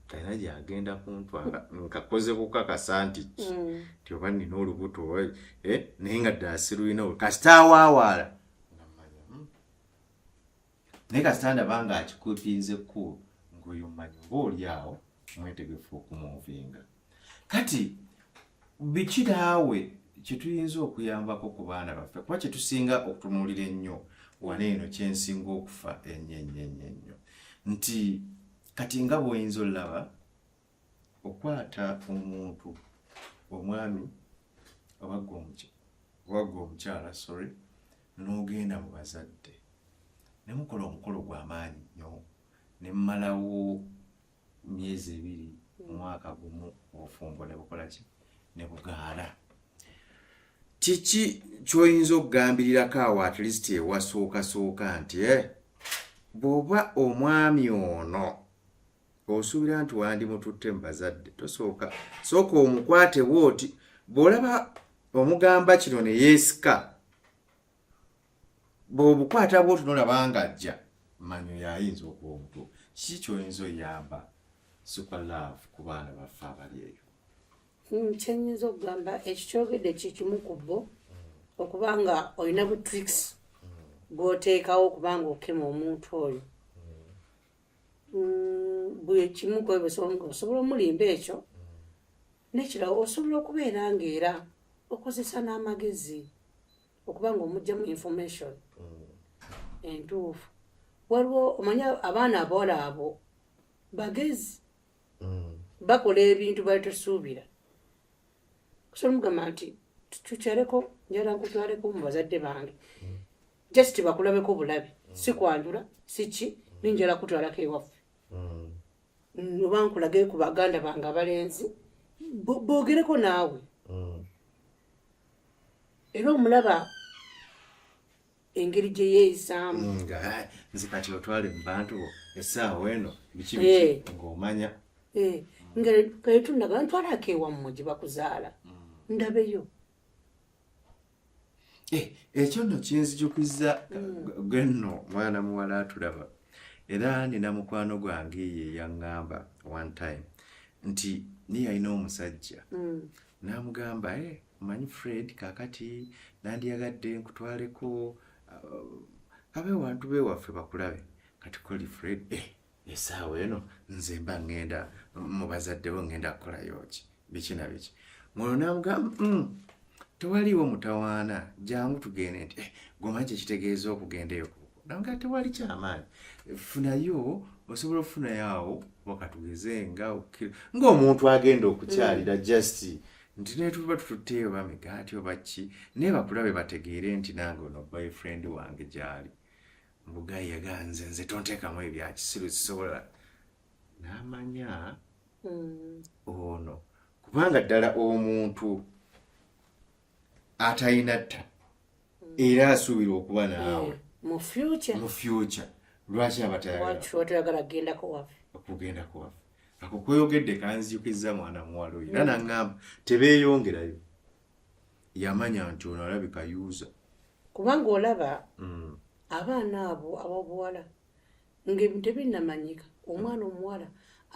S1: talina gyagenda kuntwala nkakoze kukakasa nti ti oba nina olubuto naye nga ddala sirulina kasita awaawaala nga mmanyi naye kasita ndaba nga akikupinzeku ng'oyo mmanyi oba oli awo mwetegefu okumuvinga kati biki naawe kyetuyinza okuyambako ku baana baffe kuba kyetusinga okutunuulira ennyo wano eno kyensinga okufa ennyo nti kati nga bw'oyinza olaba okwata omuntu omwami obagga omukyala n'ogenda mu bazadde ne mukola omukolo gw'amaanyi nnyo ne mmalawo myezi 2 mwaka gumu obufumbo ne bukola ki ne bugaala. Kiki ky'oyinza okugambirirako awo at least ewasooka nti bw'oba omwami ono osuubira nti wandimututte mu bazadde tosooka omukwate bw'oti bw'olaba omugamba kino ne yeesika bw'obukwata bw'oti n'olaba ng'ajja manyo yayinza okuba omutu. Kiki ky'oyinza oyamba super love ku baana baffe abali eyo?
S2: Kyenyinza okugamba ekyo kyogedde kikimu ku bo okuba nga olina bu tricks bw'oteekawo okubanga okema omuntu oyo. Bwe kimu ku ebyo osobola omulimba ekyo n'ekirala osobola okubeera ng'era okozesa n'amagezi okuba nga omugyamu information entuufu. Waliwo omanya abaana abawala abo bagezi bakola ebintu bali tosuubira. Kusobola mugamba nti tukyaleko njala nkutwaleko mu bazadde bange just bakulabeko bulabe si kwanjula si ki ninjala kutwalako ewaffe oba nkulage ku baganda bange abalenzi boogereko naawe era omulaba engeri gye yeeyisaamu
S1: nze kati otwale mu bantu bo essaawa eno biki ng'omanya
S2: nga tundaga ntwalako ewammwe gye bakuzaala ndabeyo.
S1: Ekyo nno kinzijukiza gwenno mwana muwala atulaba era nina mukwano gwange ye yaŋŋamba one time nti niye alina omusajja n'amugamba manyi Fred kakati nandiyagadde nkutwaleko abe wantu bewaffe bakulabe kati koli Fred essaawa eno nze mba ŋŋenda mu bazadde bo ŋŋenda kukolayo ki biki na biki. Mwoyo n'amugamba tewaliwo mutawaana jangu tugende nti gwomanyi kyekitegeeza okugendayo nanga tewali kyamaanyi funayo osobola okufunayo awo wakatugeze ng'omuntu agenda okukyalira just nti netuba tututteeyo bamigaati oba ki naye bakulabe bategeere nti nange ono boyfriend wange gyali mbugayi yaganze nze tonteekamu ebyakisiru sisobola n'amanya ono kubanga ddala omuntu atalina tta era asuubira okuba naawe
S2: mu future
S1: lwaki
S2: abatayagala kugendako waffe
S1: ako kweyogedde kanzijukiza mwana muwala oyo era naŋŋamba tebeeyongerayo yamanya nti ono alabika yuuza
S2: kubanga olaba abaana abo ab'obuwala ng'ebintu tebinnamanyika omwana omuwala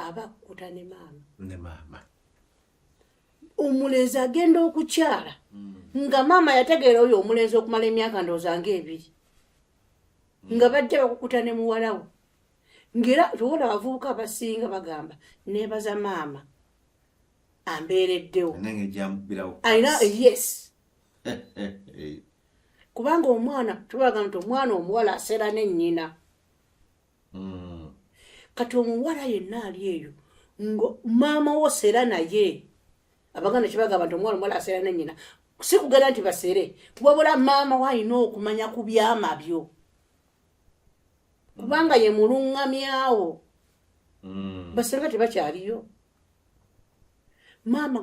S2: aba akuta ne maama omulenzi agenda okukyala nga maama yategeera oyo omulenzi okumala emyaka ndowooza nga2 nga bajja bakukuta ne muwalawo ng'era towola abavubuka abasinga bagamba neebaza maama ambeereddewo ayina yes kubanga omwana tubagamba nti omwana omuwala aseera ne nnyina kati omuwala yenna ali eyo maama wo seera naye abaganda kibagamba nti omuwala aseera ne nnyina si kugenda nti basere wabula maama waalina okumanya ku byama byo kubanga ye mulungamyawo basenga tebakyaliyo. Maama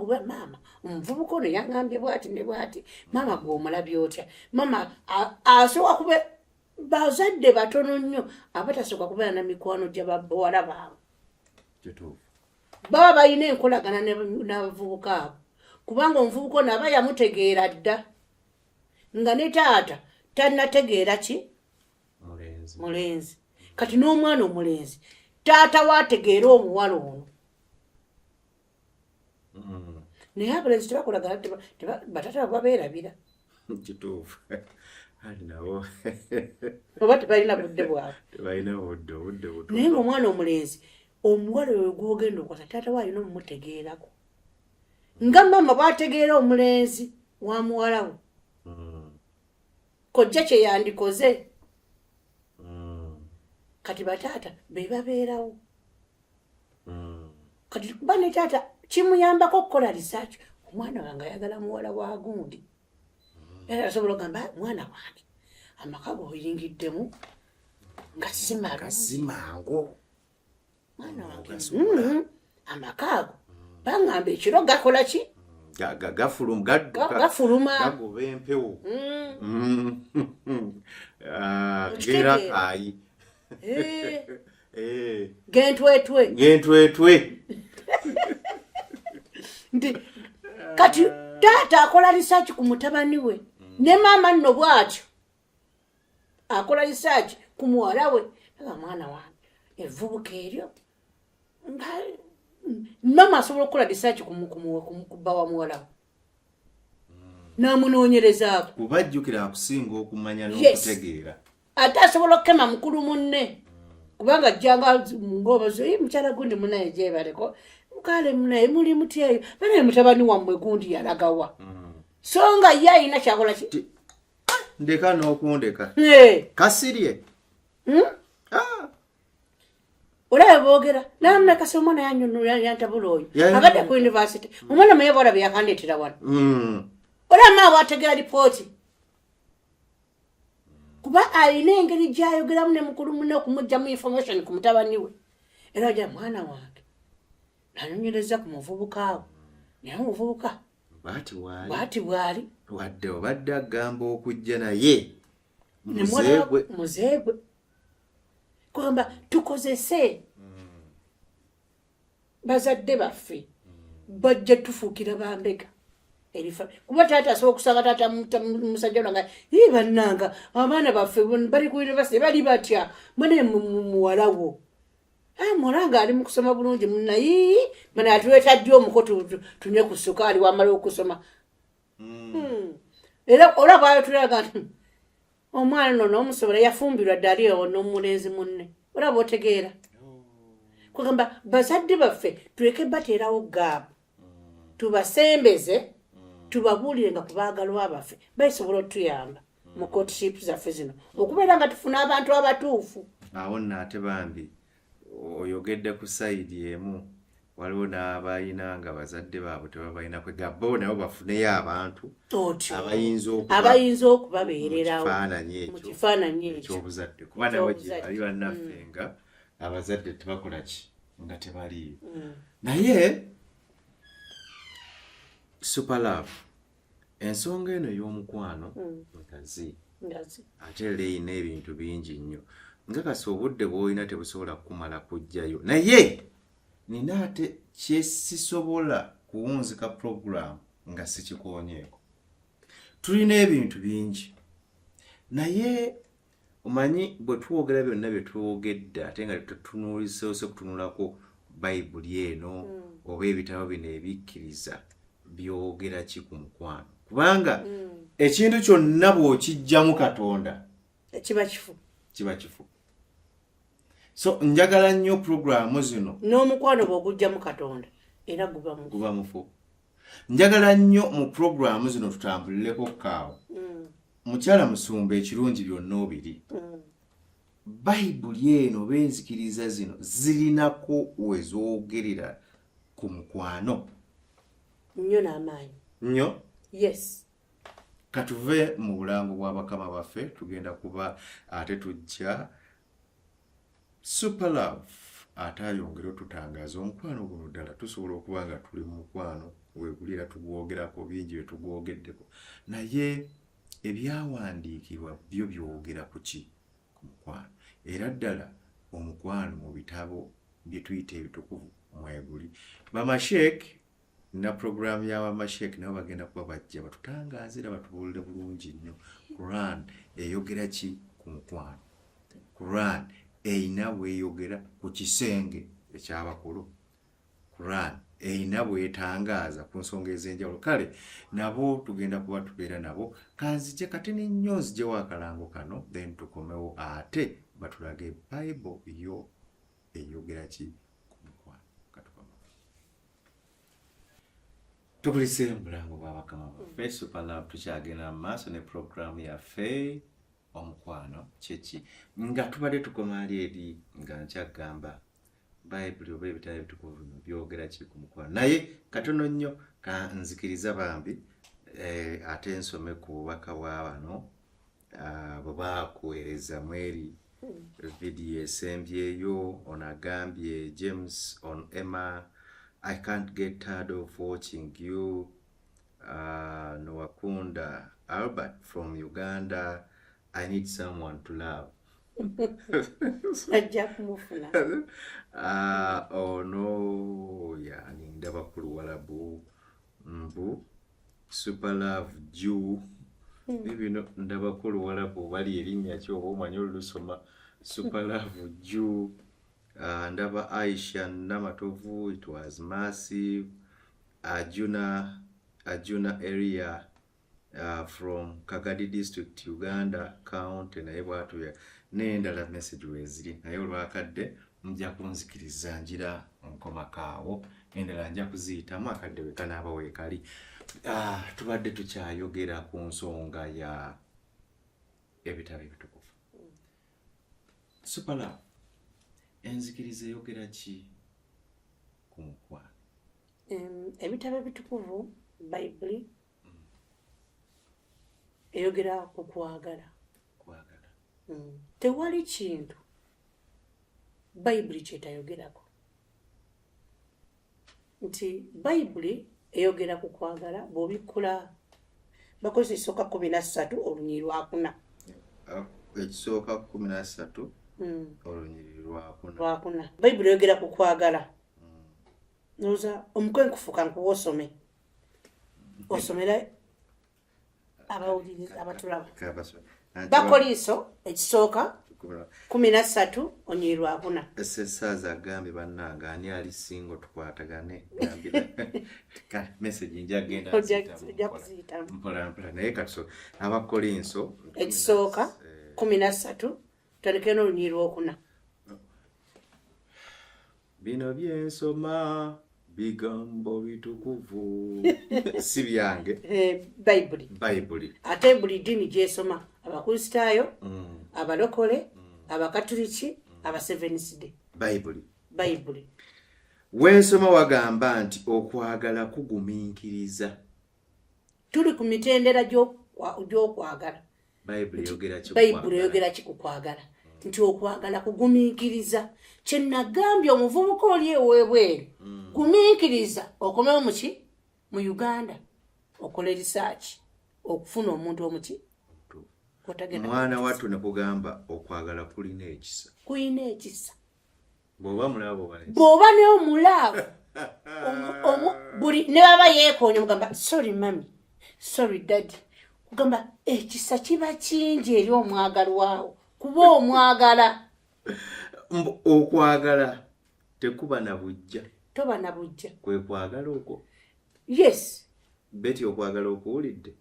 S2: omuvubuka ono yaŋŋambye bwati ne bwati maama gw'omulabye otya maama asooka kube bazadde batono nnyo abatasooka kubeera na mikwano gy'abawala baabwe baba balina enkolagana n'abavubuka abo kubanga omuvubuka ono aba yamutegeera dda nga ne taata tannategeera ki mulenzi kati n'omwana omulenzi taata waategeera omuwala ono naye abalenzi tebakolagana batata babeerabira
S1: kituufu ali nabo
S2: oba tebalina budde bwabwe naye ng'omwana omulenzi omuwala oyo gw'ogenda okwata taata we alina omumutegeerako nga mama bwategeera omulenzi wa muwala we kojja kye yandikoze kati bataata be babeerawo kati kuba ne taata kimuyambako okukola research omwana wange ayagala muwala wa gundi era asobola okugamba mwana wange amaka g'oyingiddemu nga si mangu mwana wange amaka ago baŋŋamba ekiro gakola ki gafuluma
S1: gagoba empewo gerakaayi gentwetwe
S2: nti kati taata akola research ku mutabani we ne maama nno bw'atyo akola research ku muwala we aga mwana wange evubuka eryo mama asobola okukola research ku bba wa muwala we n'amunoonyerezaako
S1: kuba ajjukira akusinga okumanya n'okutegeera
S2: ate asobola okukema mukulu munne kubanga ajjanga ng'obazo mukyala gundi munaye gyebaleko mukale munaye muli mutyeyo banaye mutabani wammwe gundi yalagawa so nga ye ayina kyakola ki
S1: ndeka n'okundeka kasirye
S2: olaba boogera namna kasi omwana yanyonula yantabula oyo agadde ku university omwana maye bwala byeyakandeetera wano olaba maa bwategeera lipooti kuba alina engeri gyayogeramu ne mukulu munne okumugjamu information ku mutabani we era oja mwana wange nanyonyereza ku muvubuka awo naye omuvubuka bwati bwali
S1: wadde obadde agamba okujja naye
S2: muzeegwe kwamba tukozese bazadde baffe bajja tufuukira bambega kuba taata asobola okusanga taata musajja olanga bannanga abaana baffe bali ku university bali batya mwene muwalawo mulanga ali mu kusoma bulungi munayi mana atuleeta ddi omuko tunywe ku sukaali wamala okusoma era olaba bwayo tulaga nti omwana nono omusobola yafumbirwa ddali n'omulenzi munne olaba otegeera kugamba bazadde baffe tuleke bateerawo gaabu tubasembeze tubabuulire nga kubaagalwa baffe bayisobola otuyamba mu courtship zaffe zino okubeera nga tufuna abantu abatuufu
S1: awo nnaate bambi oyogedde ku sayidi emu waliwo n'abayina nga bazadde baabwe tebabalina kwegabbo nabo bafuneyo abantu
S2: abayinza okubabeererawo mu kifaananyi
S1: ekyobuzadde kuba nabo gye bali bannaffe nga abazadde tebakola ki nga tebaliyo naye superlove ensonga eno y'omukwano ngazi ate era eyina ebintu bingi nnyo nga kasi obudde bw'olina tebusobola kumala kujjayo naye nina ate kyesisobola kuwunzika program nga sikikoonyeeko tulina ebintu bingi naye omanyi bwe twogera byonna bye twogedde ate nga tetunuuliseose kutunulako bayibuli eno oba ebitabo bino ebikkiriza byogera ki ku mukwano kubanga ekintu kyonna bw'okijjamu katonda kiba kifu so njagala nnyo programu zino
S2: n'omukwano bw'ogujjamu katonda era guba
S1: mufu njagala nnyo mu programu zino tutambulireko kaawo mukyala musumba ekirungi byonna obiri bayibuli eno b'enzikiriza zino zirinako wezoogerera ku mukwano
S2: nnyo n'amaanyi
S1: nnyo
S2: yes
S1: katuve mu bulango bwa bakama baffe tugenda kuba ate tujja superlove ate ayongere otutangaaza omukwano guno ddala tusobola okuba nga tuli mu mukwano wegulira tugwogerako bingi bye tugwogeddeko naye ebyawandiikibwa byo byogera ku ki ku mukwano era ddala omukwano mu bitabo bye tuyita ebitukuvu mweguli bamasheek na programu y'abamasheek nabo bagenda kuba bajja batutangaazira batubuulire bulungi nnyo Quran eyogera ki ku mukwano Quran eyina bweyogera ku kisenge ekyabakulu Quran eyina bwetangaaza ku nsonga ez'enjawulo kale nabo tugenda kuba tubeera nabo kanzije kati nnyo nzijewo akalango kano then tukomewo ate batulage Bible yo eyogera ki ku mukwano katukomewo tukulise mulango bwa bakama baffe Super Love tukyagenda mu maaso ne programu yaffe omukwano kyeki nga tubadde tukomaali eri nga nkyagamba Bible oba ebitabo ebitukuvu byogera ki ku mukwano naye katono nnyo kanzikiriza bambi ate nsome ku bubaka bwa bano bwe baakuweereza mweri video esembyeyo onagambye James on Emma I can't get tired of watching you. Noakunda Albert from Uganda. I need someone to love. Oh no, yeah, ndaba kuluwalabu mbu Super Love Jew. Maybe no ndaba kuluwalabu bali erinnya ki oba omanyi olusoma Super Love Jew. Ndaba Aisha Namatovu, it was massive. Ajuna area from Kagadi district, Uganda county naye bwatu ya n'endala message weziri naye olwakadde nja kunzikiriza njira nkoma kaawo endala nja kuziyitamu akadde wekanaaba weekali. Tubadde tukyayogera ku nsonga ya ebitabo ebitukuvu. Super Love enzikiriza eyogera ki ku mukwano?
S2: Ebitabo ebitukuvu Bible eyogera ku kwagala. Tewali kintu Bible kyetayogerako nti Bible eyogera ku kwagala bw'obikula bakozesa ekisooka 13 olunyiri lwakuna.
S1: Ekisooka 13 olunyiri
S2: lwakuna Bible eyogera ku kwagala. Noza omukwenkufu kankuwa osome osomera abawuliriza abatulaba Bakoliso ekisooka 13 olunyiri lwakuna.
S1: Essaaza agambye bannanga ani ali singo tukwatagane gambira message njagenda
S2: kuziyitamu
S1: mpola naye katuso Abakolinso
S2: ekisooka 13 tandikira n'olunyiri lwokuna.
S1: Bino byensoma bigambo bitukuvu si byange. Bible
S2: ate buli ddiini gyesoma Abakristaayo Abalokole Abakatuliki aba Seventh Day. Bible
S1: wensoma wagamba nti okwagala kugumiikiriza.
S2: Tuli ku mitendera gy'okwagala.
S1: Bible
S2: eyogera ki ku kwagala nti okwagala kugumiikiriza. Kyenagambye omuvubuka oli eweebweru gumiikiriza okomewo muki mu Uganda okole research okufuna omuntu omuki
S1: mwana wattu ne kugamba okwagala kulina ekisa. Bw'oba neomulaavu buli ne baba yeekoonya mugamba sorry mami sorry daddy kugamba ekisa kiba kingi eri omwagalwawo kuba omwagala. Okwagala tekuba na bujja.
S2: Toba na bujja.
S1: Kwe kwagala okwo.
S2: Yes.
S1: Beti okwagala okuwulidde.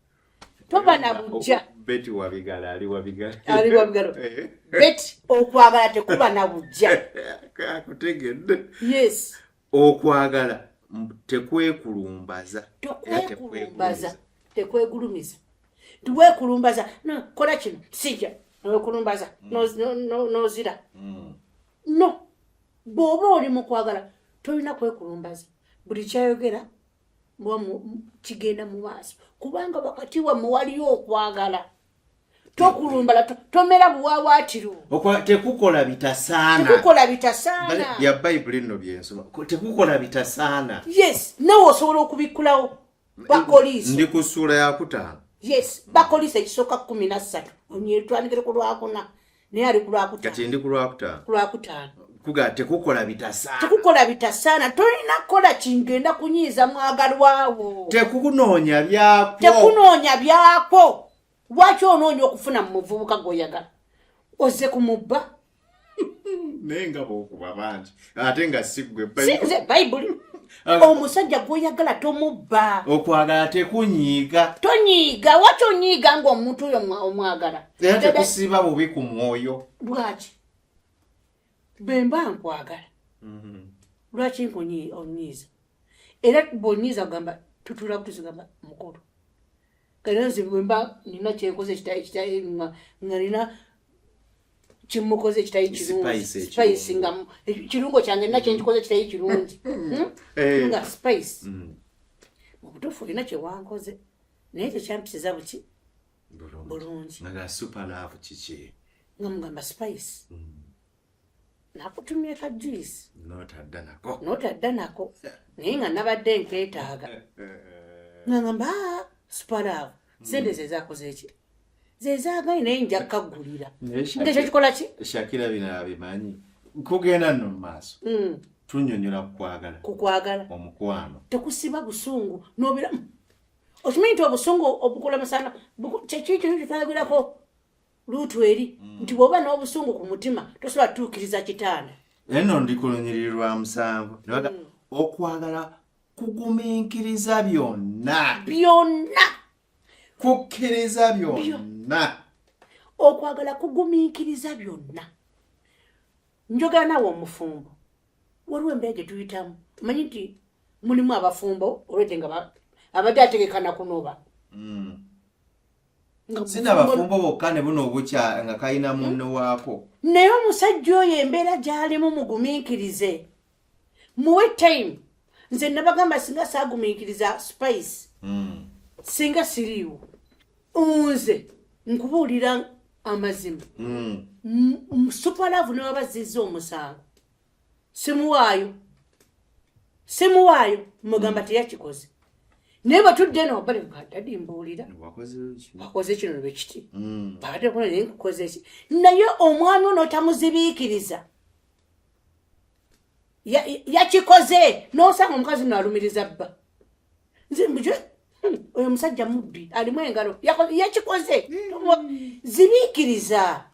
S2: Toba na bujja.
S1: Beti wabigala ali wabigala.
S2: Beti okwagala tekuba na bujja.
S1: Akutegedde.
S2: Yes.
S1: Okwagala tekwekulumbaza.
S2: Tekwegulumiza. Tuwekulumbaza. No, kola kino sijja. Nokulumbaza. Nozira. No. Bw'oba oli mu kwagala tolina kwekulumbaza. Buli kyayogera kigenda mu maaso kubanga wakati wammwe waliyo okwagala. Tokulumbala tomera buwawaatiru.
S1: Tekukola bitasaana. Ya Bible nno byensoma. Tekukola bitasaana.
S2: Yes. Nawe osobola okubikkulawo. Bakoliso.
S1: Ndi ku ssuula ya 5.
S2: Yes. Bakoliso ekisooka 13. Onyeri twandikire ku lwakuna. Naye ali ku lwakutaano.
S1: Kati ndi ku lwakutaano.
S2: Kuga
S1: tekukola bitasaana.
S2: Tolina kola kingenda kunyiiza mwagalwawo.
S1: Tekunoonya
S2: byakwo. Lwaki onoonya okufuna mu muvubuka gw'oyagala? Ozze kumubba?
S1: Naye nga bw'okuba bangi. Ate nga si ggwe
S2: Bible. Omusajja gw'oyagala tomubba.
S1: Okwagala tekunyiiga.
S2: Tonyiiga. Lwaki onyiiga ng'omuntu oyo omwagala?
S1: Era tekusiba bubi ku mwoyo.
S2: Lwaki? Bemba nkwagala. Lwaki onyiiza? Era bw'onyiiza ogamba tutula kutuzigamba mukulu kananzi bwemba nina kyekoze kitayi ngalina kimukoze kitayi kirungi spice nga kirungo kyange nina kyenkikoze kitayi kirungi nga spice obutuufu olina kyewankoze naye tekyampisiza buki bulungi
S1: nga super love kiki
S2: nga mugamba spice nakutumye ka juice notadda nako naye nga nabadde nkeetaaga nga ngamba super love sente zezakoze eki zezaagaye naye nja kukagulira ngekyo kikola ki
S1: Shakira bino abimanyi kugenda nno mu maaso tunyonyola
S2: kukwagala
S1: omukwano
S2: tekusiba busungu nobira okimanyi nti obusungu obukula musana kyekikyo kitwagirako luutu eri nti bw'oba n'obusungu ku mutima tosobola tuukiriza kitanda
S1: eno ndikulunyirirwa musanvu okwagala kugumiikiriza byonna kukkiriza byonna
S2: okwagala kugumiikiriza byonna njogera nawe omufumbo waliwo embeera gye tuyitamu manyi nti mulimu abafumbo olwedde nga abadde ategekana kunoba
S1: sina bafumbo bokka ne buno obukya nga kalina munne waako
S2: naye omusajja oyo embeera gy'alimu mugumiikirize muwe time nze nabagamba singa saagumiikiriza spice singa siriiwo nze nkubuulira amazima supalavu newabazizza omusango simuwaayo mugamba teyakikoze naye batudde eno wabale dadi mbuulira wakoze kino lwe kiti babadde kuna naye nkukoze ki naye omwami ono tamuzibiikiriza yakikoze n'osanga omukazi nalumiriza bba nze mbuje oyo musajja mubbi alimu engalo yakikoze zibiikiriza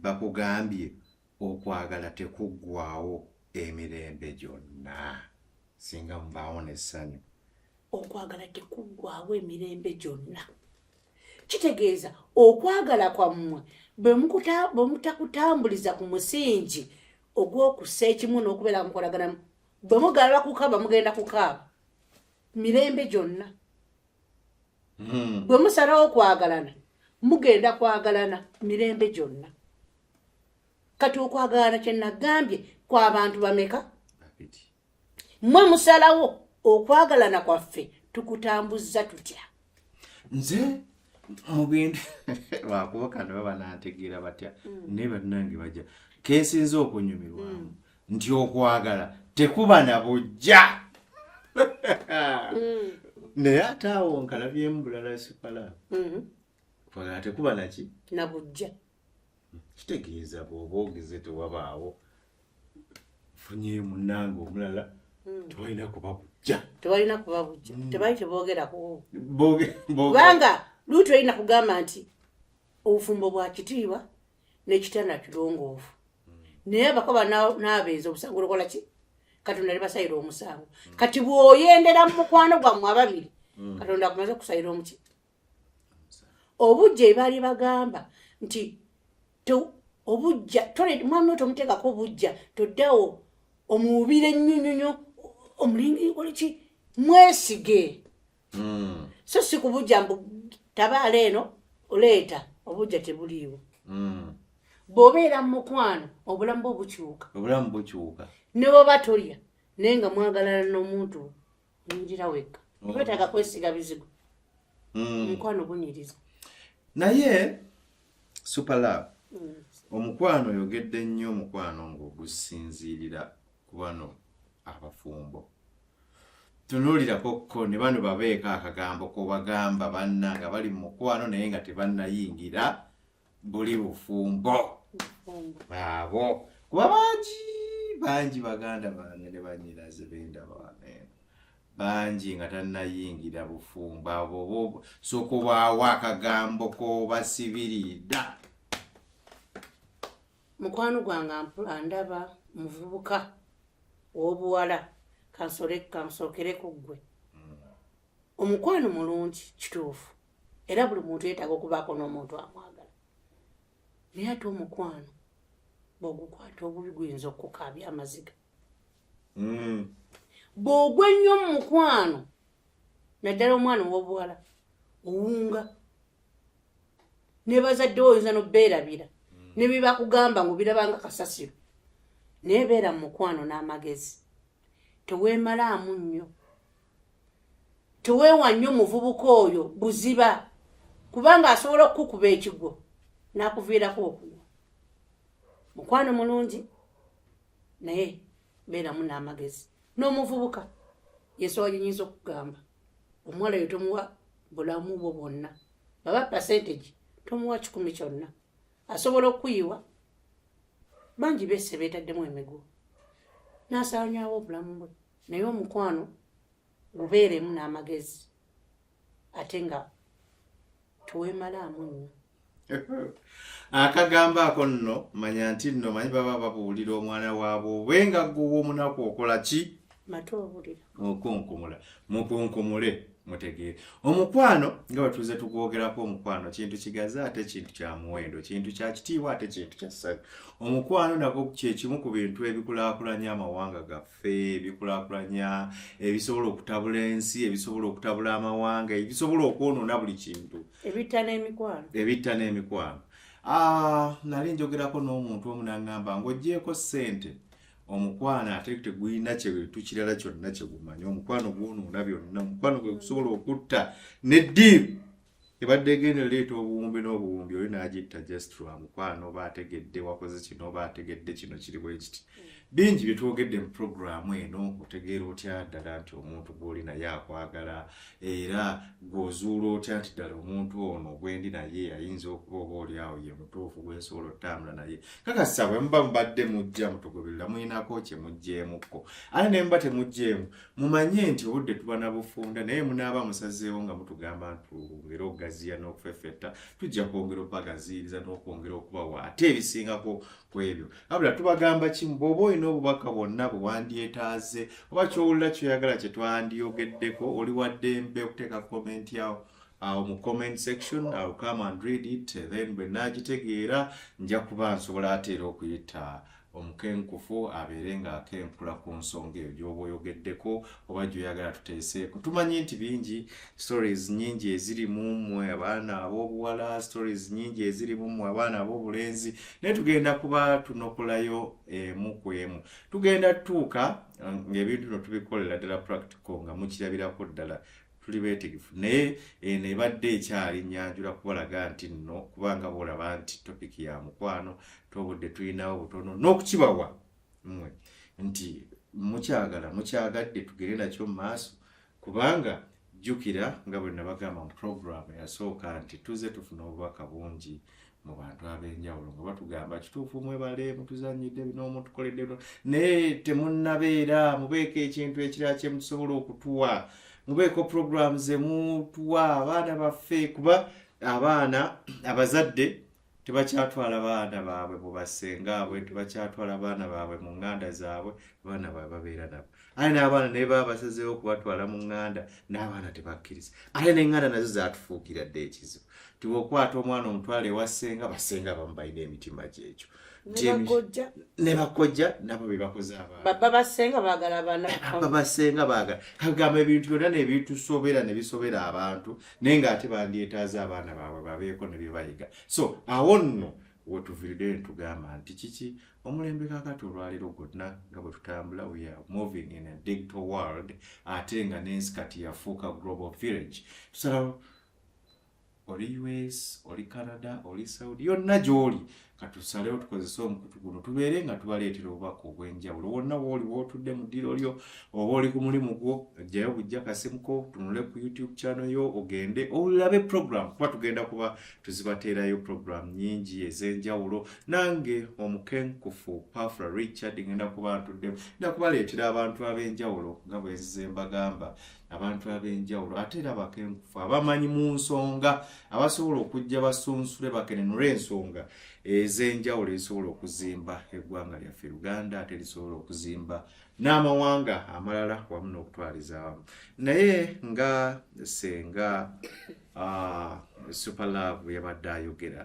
S1: bakugambye okwagala tekuggwaawo emirembe gyonna singa mubaawo n'essanyu
S2: okwagala tekuggwaawo emirembe gyonna kitegeeza okwagala kwammwe bwe mutakutambuliza ku musingi ogw'okussa ekimu n'okubeera mukolaganamu bwe mugalaba kukaaba mugenda kukaaba mirembe gyonna bwe musalawo okwagalana mugenda kwagalana mirembe gyonna kati okwagalana kyenagambye kw'abantu bameka mmwe musalawo okwagalana kwaffe tukutambuzza tutya
S1: nze mugende lwakuba kano baba nantegeera batya naye bannange bajja kensinza okunyumirwamu nti okwagala tekuba na bujja naye ate awo nkalabyemu bulala sipala okwagala tekuba naki
S2: na bujja
S1: kitegeeza bw'oba ogeze tewabaawo funye munnange omulala tebalina kuba bujja
S2: tebali tebogerako kubanga luutu erina kugamba nti obufumbo bwa kitiibwa n'ekitanda kirongoofu naye abakoba n'abeeza obusango lukola ki katonda libasayira omusango kati bw'oyendera mu mukwano gwammwe ababiri katonda akumaze okusayira omuki obujja ebaali bagamba nti obujja mwami otomuteekako obujja toddawo omuwubire ennyunyunyu omulingi koliki mwesige so si kubujja mbu tabaala eno oleeta obujja tebuliiwo bw'obeera mu mukwano obulamu
S1: bukyuka
S2: ne bw'oba tolya naye nga mwagalana n'omuntu yingira wekka wetaaga kwesiga bizigo omukwano gunyiriza
S1: naye superlove omukwano oyogedde nnyo omukwano ng'ogusinziirira ku bano abafumbo tunuulirako ne bano babeeko akagambo kobagamba banna nga bali mu mukwano naye nga tebannayingira buli bufumbo abo kuba bangi baganda bange ne banyiraze bendaba waneeno bangi nga tannayingira bufumbo abo sokubaawo akagambo kobasibiridda
S2: mukwano gwange andaba muvubuka w'obuwala kansookere ku ggwe omukwano mulungi kituufu era buli muntu yeetaaga okubaako n'omuntu amwagala naye ate omukwano bw'ogukwata obubi guyinza okukaabya amaziga bw'ogwa ennyo mu mukwano naddala omwana ow'obuwala owunga ne bazadde oyinza n'obbeerabira ne bibakugamba ngo birabanga kasasiro naye beera mu mukwano n'amagezi teweemalaamu nnyo teweewa nnyo muvubuka oyo buziba kubanga asobola okukukuba ekigwo n'akuviirako okugwa mukwano mulungi naye beeramu n'amagezi n'omuvubuka yesobola nyinza okugamba omuwala yo tomuwa bulamu bwo bwonna baba percentage tomuwa 10 kyonna asobola okuyiwa bangi bese beetaddemu emiguwa n'asaanyaawo obulamu bwe naye omukwano gubeeremu n'amagezi ate nga teweemalaamu nnyo
S1: akagambo ako nno manya nti nno manyi baba babuulira omwana waabwe obenga gwe omunaku okola ki
S2: mate obulira
S1: okunkumula mukunkumule mutegeere omukwano nga batuze tukwogerako omukwano kintu kigaza ate kintu kya muwendo kintu kya kitiibwa ate kintu kya ssanyu omukwano nako kyekimu ku bintu ebikulaakulanya amawanga gaffe ebikulaakulanya ebisobola okutabula ensi ebisobola okutabula amawanga ebisobola okwonoona buli kintu ebitta n'emikwano nali njogerako n'omuntu omu n'aŋŋamba ng'oggyeko ssente omukwano ate tegulina kintu kirala kyonna kyegumanya omukwano gwonoona byonna omukwano gwe gusobola okutta neddiiru ebadde egenda leeta obuwumbi n'obuwumbi oli n'agitta just lwa mukwano oba ategedde wakoze kino oba ategedde kino kiri bwe kiti bingi bye twogedde mu puroguraamu eno otegeera otya ddala nti omuntu gw'oli naye akwagala era gw'ozuula otya nti ddala omuntu ono gwendi naye ayinza okuba oba oli awo ye mutuufu gwensobola otambula naye kakasa bwe muba mubadde mujja mutugoberera muyinako kye mugjeemukko ate ne muba temugjeemu mumanye nti obudde tuba na bufunda naye munaaba musazeewo nga mutugamba ntwongera okugaziya n'okufefetta tujja kwongera okubagaziiriza n'okwongera okubawa ate ebisingako ku ebyo abula tubagamba kimu bw'oba olina obubaka bwonna bwe wandyetaaze oba kyowulira kyoyagala kye twandyogeddeko oli waddembe okuteeka komenti yawo awo mu comment section I'll come and read it then bwe naagitegeera nja kuba nsobola ate era okuyita omukenkufu abeere ng'akenkula ku nsonga eyo gy'oba oyogeddeko oba gy'oyagala tuteeseeko tumanyi nti bingi stories nyingi eziri mu mmwe abaana ab'obuwala stories nyingi eziri mu mmwe abaana ab'obulenzi naye tugenda kuba tunokolayo emu ku emu tugenda tutuuka ng'ebintu bino tubikolera ddala practical nga mukirabirako ddala tuli beetegefu naye eno ebadde ekyali nnyanjula kubalaga nti nno kubanga boolaba nti topiki ya mukwano tobudde tulinawo butono n'okukibawa mmwe nti mukyagadde tugere nakyo mu maaso kubanga jjukira nga bwe nabagamba mu puroguraamu eyasooka nti tuze tufuna obubaka bungi mu bantu ab'enjawulo nga batugamba kituufu mwebale mutuzanyidde bino mutukoledde bino naye temunnabeera mubeeko ekintu ekirala kye musobola okutuwa mubeeko puroguraamu ze mutuwa abaana baffe kuba abaana abazadde tebakyatwala baana baabwe mu basengaabwe tebakyatwala baana baabwe mu ŋŋanda zaabwe abaana baabwe babeera nabo ate n'abaana naye baba basazeewo okubatwala mu ŋŋanda n'abaana tebakkiriza ate n'eŋŋanda nazo zaatufuukira dde ekizibu tibaokwata omwana omutwala ewa ssenga basenga abamu balina emitima gyekyo ne bakojja nabo be bakoze
S2: baba basenga baagala
S1: kagamba ebintu byonna nebitusobera ne bisobera abantu naye ng'ate bandyetaaze abaana baabwe babeeko ne bye bayiga so awo nno wetuviridde ne tugamba nti kiki omulembe kakati olwaleero gwonna nga bwe tutambula we are moving in a digital world ate nga n'ensi kati yafuuka global village tusalawo oli US oli Canada oli Saudi yonna gy'oli katusalewo tukozese omukutu guno tubeere nga tubaleetera obubaka obw'enjawulo wonna wooli wootudde mu ddiro lyo oba oli ku mulimu gwo ojjayo bujja kasimuko tunule ku YouTube channel yo ogende olabe program kuba tugenda kuba tuzibateerayo program nyingi ez'enjawulo nange omukenkufu Pafra Richard ngenda kuba ntuddemu ngenda kubaleetera abantu ab'enjawulo nga bwe nzize mbagamba abantu ab'enjawulo ate era bakenkufu abamanyi mu nsonga abasobola okujja basunsule bakenenule ensonga ez'enjawulo ezisobola okuzimba eggwanga lyaffe Uganda ate lisobola okuzimba n'amawanga amalala wamu n'okutwaliza awamu naye nga senga Superlove yabadde ayogera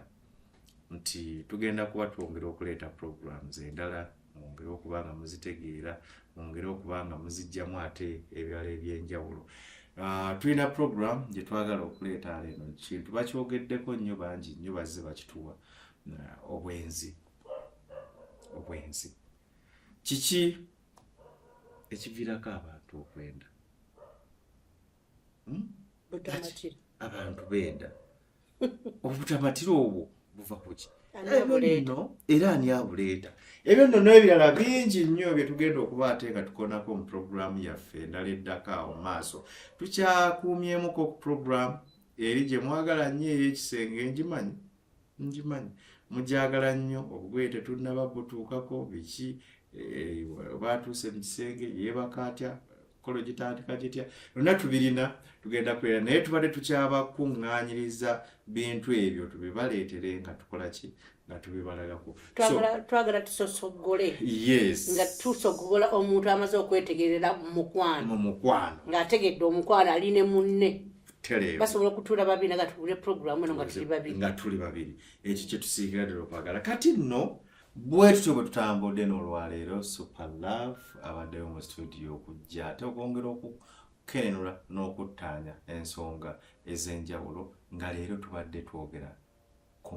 S1: nti tugenda kuba twongera okuleeta programs endala mwongere okuba nga muzitegeera mwongere okuba nga muzijjamu ate ebirala eby'enjawulo tulina program gye twagala okuleeta leero kintu bakyogeddeko nnyo bangi nnyo bazze bakituwa obwenzi kiki ekiviirako abantu okwenda abantu beenda obutamatira obwo buva kuki era ani abuleeta ebyo nno n'ebirala bingi nnyo bye tugenda okuba ate nga tukonako mu puroguramu yaffe endala eddako awo maaso tukyakuumyemuko ku puroguramu eri gye mwagala nnyo ey'ekisenge ngimanyi mugyagala nnyo obugoye tetunnaba butuukako biki batuuse mu kisenge yeebaka atya kolo gitandika gitya yonna tubirina tugenda kuleera naye tubadde tukyabakuŋŋaanyiriza bintu ebyo tubibaleetere nga tukola ki nga tubibalagako
S2: twagala tusosogole
S1: yes
S2: nga tusogola omuntu amaze okwetegerera mu mukwano ng'ategedde omukwano ali ne munne basobola okutuula babiri nga tubule puroguramu eno nga tuli babiri
S1: ekyo kye tusiikira ddala okwagala kati nno bwe tutyo bwe tutambudde n'olwaleero Super Love abaddeyo mu studio okujja ate okwongera okukenenula n'okuttaanya ensonga ez'enjawulo nga leero tubadde twogera ku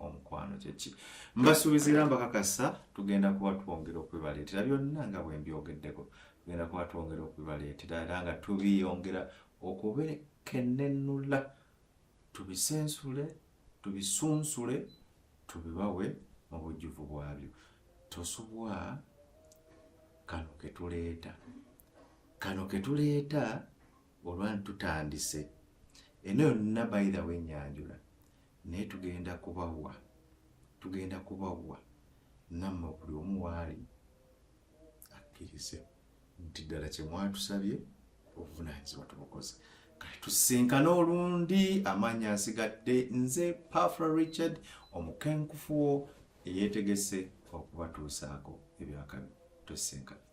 S1: omukwano kyeki mbasuubizira mbakakasa tugenda kuba twongera okubibaleetera byonna nga bwe mbyogeddeko tugenda kuba twongera okubibaleetera era nga tubiyongera okubekenenula tubisensule tubisunsule tubibawe mu bujjuvu bwabyo tosobwa kano ketuleeta olwani tutandise eno yonna by the way nyanjula naye tugenda kubawa nammwe buli omu waali akkirize nti ddala kye mwatusabye obuvunaanyizibwa tubukoze kati tusisinkana olundi amannya nsigadde nze Pafra Richard omukenkufu eyeetegese okubatuusaako ebyakabi tusisinkana